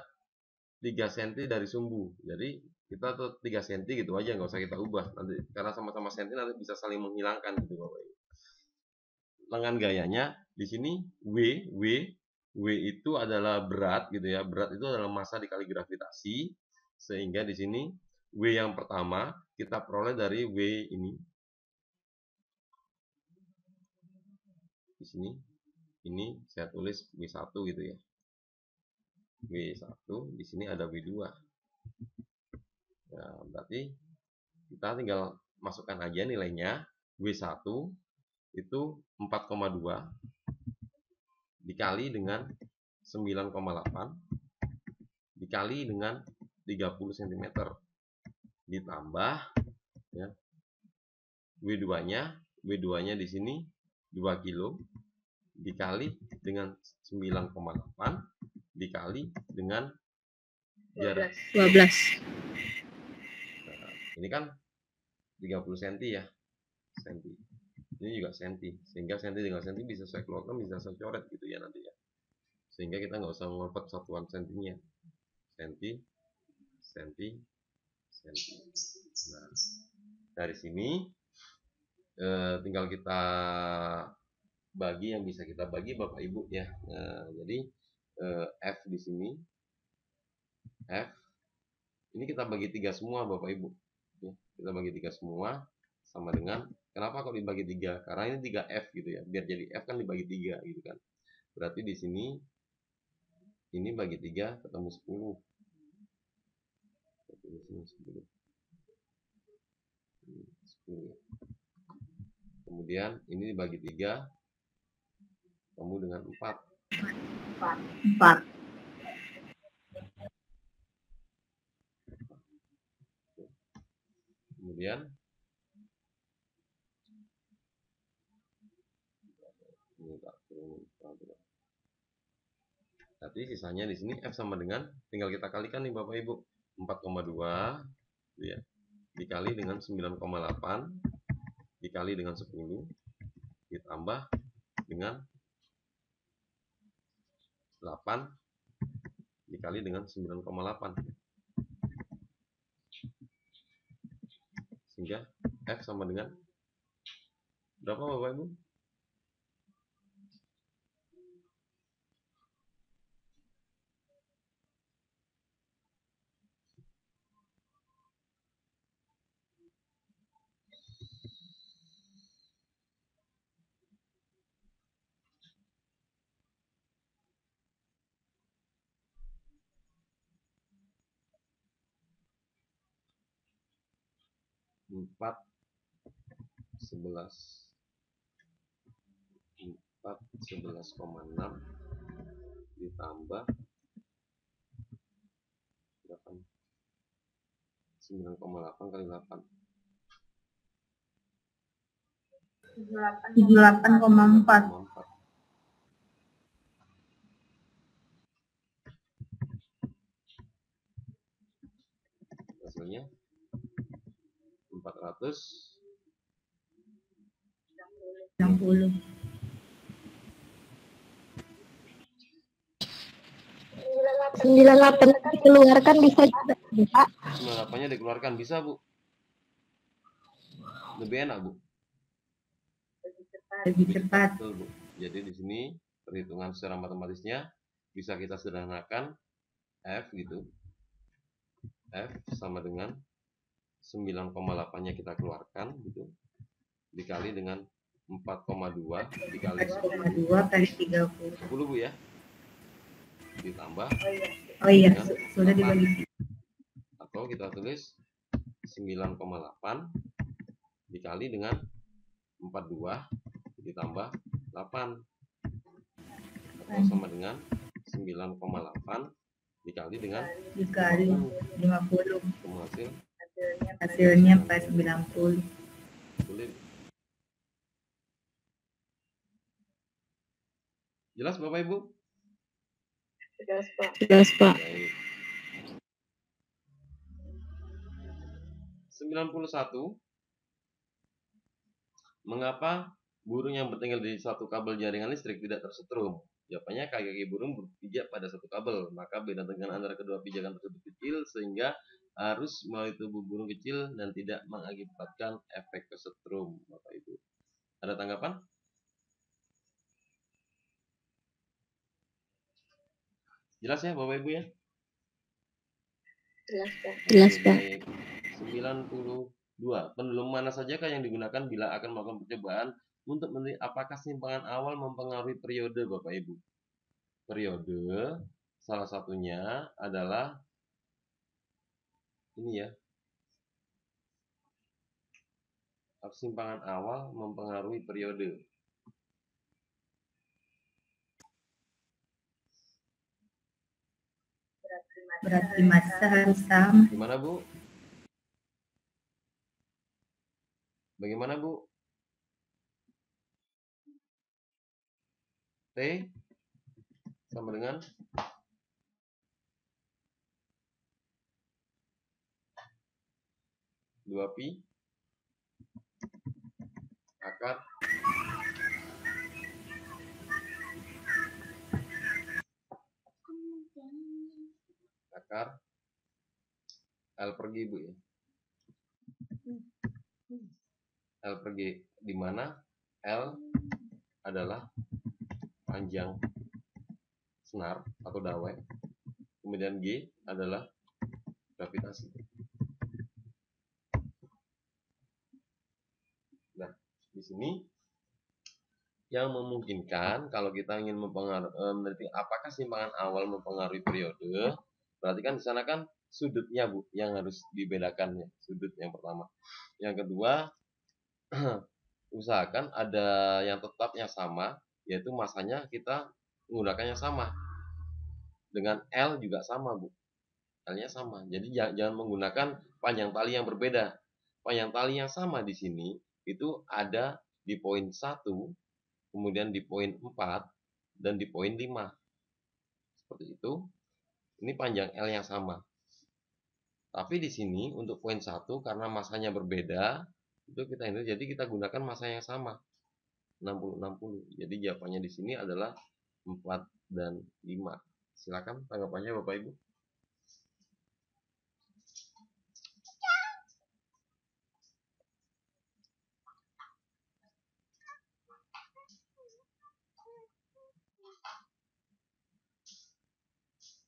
B: 3 cm dari sumbu. Jadi kita tuh 3 cm gitu aja, nggak usah kita ubah nanti, karena sama-sama cm nanti bisa saling menghilangkan gitu Bapak Ibu. Lengan gayanya di sini W itu adalah berat gitu ya. Berat itu adalah massa dikali gravitasi, sehingga di sini W yang pertama kita peroleh dari W ini. Di sini ini saya tulis W1 gitu ya. W1, di sini ada W2. Ya, berarti kita tinggal masukkan aja nilainya. W1 itu 4,2 dikali dengan 9,8 dikali dengan 30 cm ditambah ya W2-nya di sini 2 kg dikali dengan 9,8 dikali dengan jarak.
H: 12.
B: Nah, ini kan 30 cm ya. Senti. Ini juga senti. Sehingga senti dengan senti bisa saya keluarkan, bisa saya coret gitu ya nanti ya. Sehingga kita nggak usah ngopet satuan sentinya. Senti, senti, senti. Nah, dari sini tinggal kita bagi yang bisa kita bagi Bapak Ibu ya. Nah, jadi F di sini, F ini kita bagi 3 semua Bapak Ibu. Kita bagi 3 semua sama dengan, kenapa kok dibagi 3? Karena ini 3F gitu ya. Biar jadi F kan dibagi 3 gitu kan. Berarti di sini ini bagi 3 ketemu 10. Berarti di sini 10. 10. Kemudian ini dibagi 3 ketemu dengan 4.
D: 4.
B: Kemudian berarti sisanya di sini F sama dengan, tinggal kita kalikan nih Bapak Ibu, 4,2 ya, dikali dengan 9,8 dikali dengan 10 ditambah dengan 8 dikali dengan 9,8, sehingga F sama dengan berapa Bapak Ibu? Empat 11,6 ditambah 9,8 kali 8
D: 78,4.
B: hasilnya 460.
F: 98 dikeluarkan bisa juga, Pak.
B: 98-nya dikeluarkan bisa Bu, lebih enak Bu,
D: Lebih cepat.
B: betul Bu. Jadi di sini perhitungan secara matematisnya bisa kita sederhanakan, F gitu, F sama dengan 9,8-nya kita keluarkan gitu, dikali dengan 4,2 dikali
D: 4,2 kali 30.
B: 10 Bu ya, ditambah
D: Oh iya,
B: dengan
D: sudah
B: 8.
D: dibagi.
B: Atau kita tulis 9,8 dikali dengan 42 ditambah 8, atau sama dengan 9,8 dikali dengan
D: Dikali 50.
B: Ketemu
D: Hasilnya 490.
B: sulit. Jelas Bapak Ibu?
H: Jelas, Pak.
B: Baik. 91. Mengapa burung yang bertinggal di satu kabel jaringan listrik tidak tersetrum? Jawabannya, kaki burung berpijak pada satu kabel, maka beda tegangan antara kedua pijakan tersebut kecil sehingga arus melalui tubuh burung kecil dan tidak mengakibatkan efek kesetrum. Bapak Ibu, ada tanggapan? Jelas ya Bapak Ibu ya?
H: Jelas, Pak.
B: 92. Pendulum mana sajakah yang digunakan bila akan melakukan percobaan untuk menilai apakah simpangan awal mempengaruhi periode Bapak Ibu? Periode salah satunya adalah ini ya. Simpangan awal mempengaruhi periode.
D: Berarti massa harus sama.
B: Gimana Bu? Bagaimana Bu? T sama dengan 2pi akar L per G, Bu, ya. L per G, di mana L adalah panjang senar atau dawai, kemudian G adalah gravitasi. Nah, di sini yang memungkinkan kalau kita ingin meneliti apakah simpangan awal mempengaruhi periode, berarti kan di sana kan sudutnya, Bu, yang harus dibedakan ya, sudut yang pertama. Yang kedua, usahakan ada yang tetapnya sama, yaitu masanya kita menggunakannya sama. Dengan L juga sama, Bu. L-nya sama. Jadi jangan menggunakan panjang tali yang berbeda. Panjang tali yang sama di sini itu ada di poin 1, kemudian di poin 4, dan di poin 5. Seperti itu. Ini panjang L yang sama. Tapi di sini untuk poin 1 karena masanya berbeda, itu kita ini jadi kita gunakan masa yang sama. 60-60. Jadi jawabannya di sini adalah 4 dan 5. Silakan tanggapannya Bapak Ibu.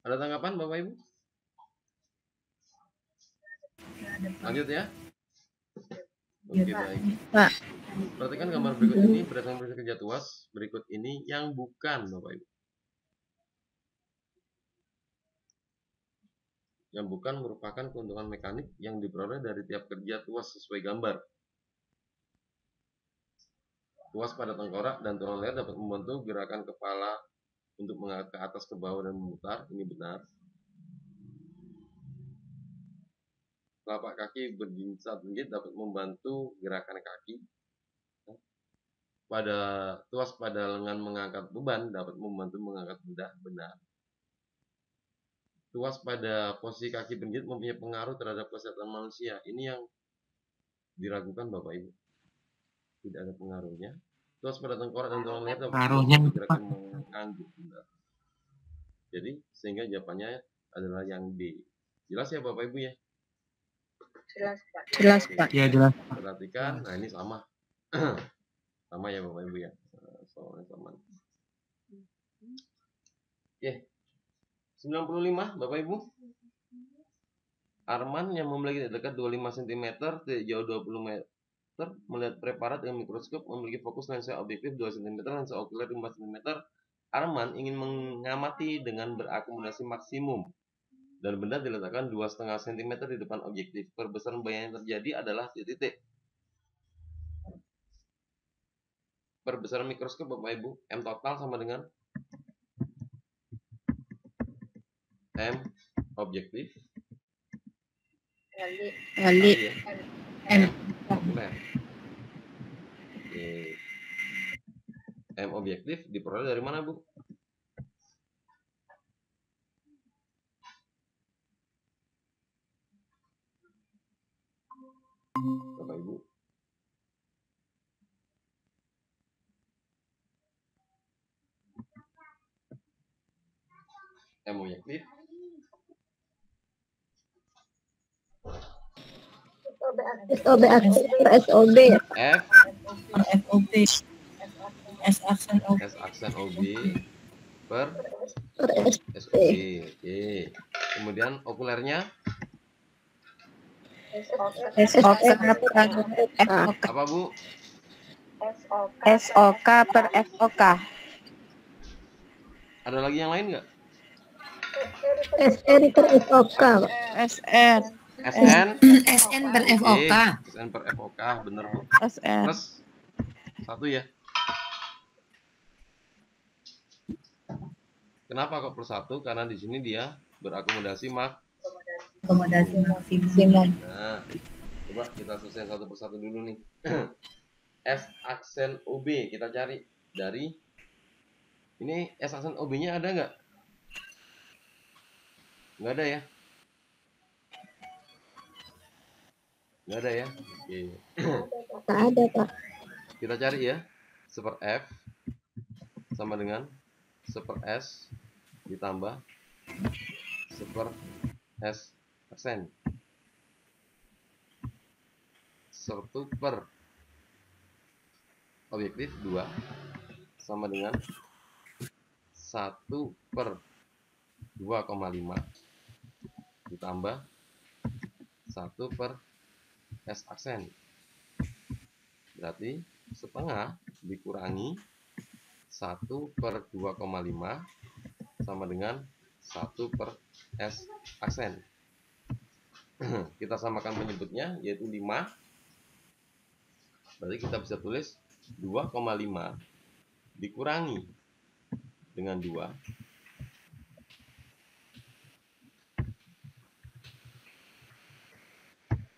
B: Ada tanggapan Bapak Ibu? Lanjut ya. Oke, baik.
H: Pak.
B: Perhatikan gambar berikut ini berdasarkan prinsip kerja tuas berikut ini yang bukan, Bapak Ibu. Yang bukan merupakan keuntungan mekanik yang diperoleh dari tiap kerja tuas sesuai gambar. Tuas pada tengkorak dan tulang leher dapat membantu gerakan kepala untuk mengangkat ke atas, ke bawah, dan memutar. Ini benar. Telapak kaki berjinsat menjit dapat membantu gerakan kaki. Pada tuas pada lengan mengangkat beban dapat membantu mengangkat benda. Benar. Tuas pada posisi kaki berjinjit mempunyai pengaruh terhadap kesehatan manusia. Ini yang diragukan Bapak Ibu. Tidak ada pengaruhnya. Tuas pada tengkorak dan tulang leher dapat membantu gerakan mengangguk. Benar. Jadi sehingga jawabannya adalah yang D. Jelas ya Bapak Ibu ya?
G: Jelas, Pak.
H: Jelas, Pak.
C: Ya, jelas.
B: Perhatikan, nah ini sama. Sama ya Bapak Ibu ya. Soalnya sama. Oke. 95 Bapak Ibu. Arman yang memiliki dekat 25 cm, tidak jauh 20 meter, melihat preparat dengan mikroskop, memiliki fokus lensa objektif 2 cm, lensa okuler 5 cm. Arman ingin mengamati dengan berakomodasi maksimum dan benda diletakkan 2,5 cm di depan objektif. Perbesaran bayangan yang terjadi adalah titik. Perbesaran mikroskop Bapak Ibu, M total sama dengan M objektif
H: Kali
B: ya,
H: M.
B: okuler. Oke. M objektif diperoleh dari mana, Bu? Bapak Ibu. M objektif
F: SOB aktif per SOB.
B: F
I: FOB. S aksen OB.
B: S aksen OB per
F: Per
B: SOB. Oke. Kemudian okulernya
H: SOK per FOK.
B: apa, Bu?
H: SOK per FOK.
B: Ada lagi yang lain nggak?
F: SN per SOK.
H: SN.
B: SN
G: SN per FOK.
B: SN per FOK, bener, Bu.
H: SN.
B: Plus 1 ya. Kenapa kok plus 1? Karena di sini dia berakomodasi
I: Akomodasi maksimum.
B: Nah, coba kita selesai satu persatu dulu nih. S aksen OB kita cari dari ini. S aksen OB-nya ada nggak? Nggak ada ya. Nggak ada ya? Oke.
F: Tak ada, Pak.
B: Kita cari ya. Super F sama dengan super S ditambah super S aksen. 1 per objektif 2 sama dengan 1 per 2,5 ditambah 1 per S aksen. Berarti setengah dikurangi 1 per 2,5 sama dengan 1 per S aksen. Kita samakan penyebutnya yaitu 5. Berarti kita bisa tulis 2,5 dikurangi dengan 2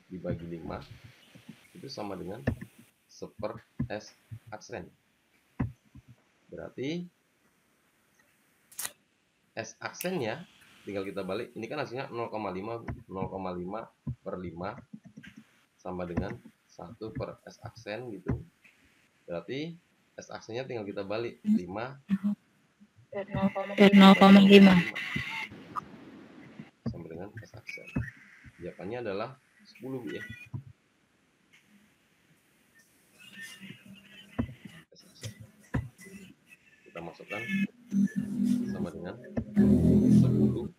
B: dibagi 5 itu sama dengan 1 S aksen. Berarti S aksennya tinggal kita balik. Ini kan hasilnya 0,5 per 5 sama dengan 1 per S aksen gitu. Berarti S aksennya tinggal kita balik 5
H: per 0,5
B: sama dengan S aksen. Jawabannya adalah 10 ya. S aksen. Kita masukkan sama dengan 10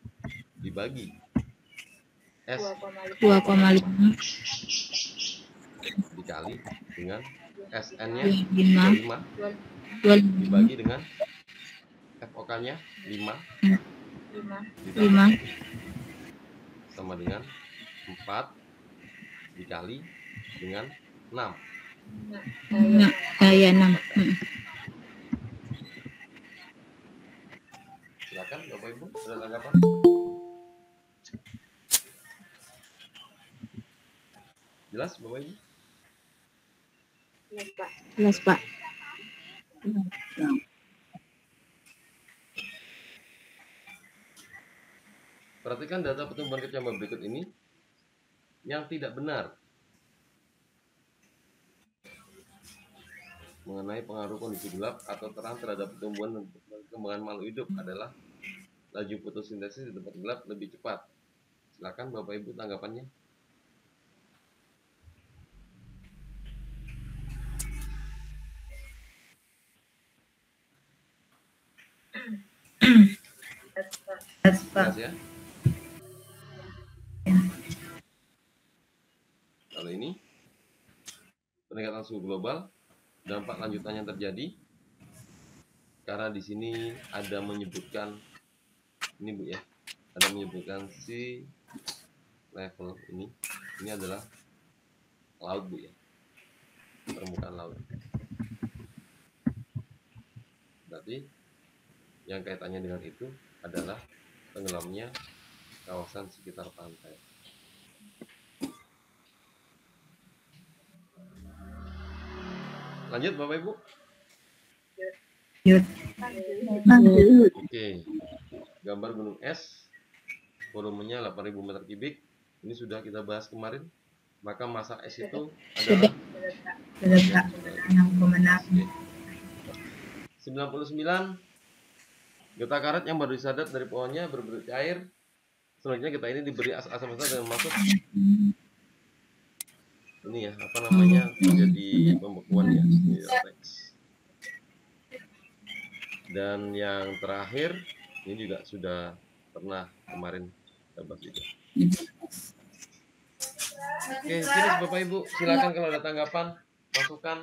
B: dibagi S
H: 2,5
B: dikali dengan SN-nya
H: 5
B: dibagi dengan FOK-nya 5 sama dengan 4 dikali dengan 6.
H: ya 6.
B: Silakan Bapak Ibu, ada tanggapan? Jelas Bapak Ibu?
H: Jelas, Pak.
B: Perhatikan data pertumbuhan kecambah berikut ini yang tidak benar mengenai pengaruh kondisi gelap atau terang terhadap pertumbuhan dan perkembangan makhluk hidup adalah laju fotosintesis di tempat gelap lebih cepat. Silakan Bapak Ibu tanggapannya. Jelas ya? Kalau ini peningkatan suhu global, dampak lanjutannya terjadi karena di sini ada menyebutkan ini Bu ya, ada menyebutkan sea level ini adalah laut Bu ya, permukaan laut. Berarti yang kaitannya dengan itu adalah tenggelamnya kawasan sekitar pantai. Lanjut Bapak Ibu. Oke. Gambar gunung es, volumenya 8.000 meter kubik. Ini sudah kita bahas kemarin. Maka massa es itu adalah 99 geta karet yang baru disadat dari pohonnya berbentuk cair. Selanjutnya kita ini diberi asam massa dengan masuk ini ya, apa namanya, menjadi pembekuan ya, dan yang terakhir ini juga sudah pernah kemarin kita bahas juga. Oke, finish Bapak Ibu, silakan kalau ada tanggapan, masukan.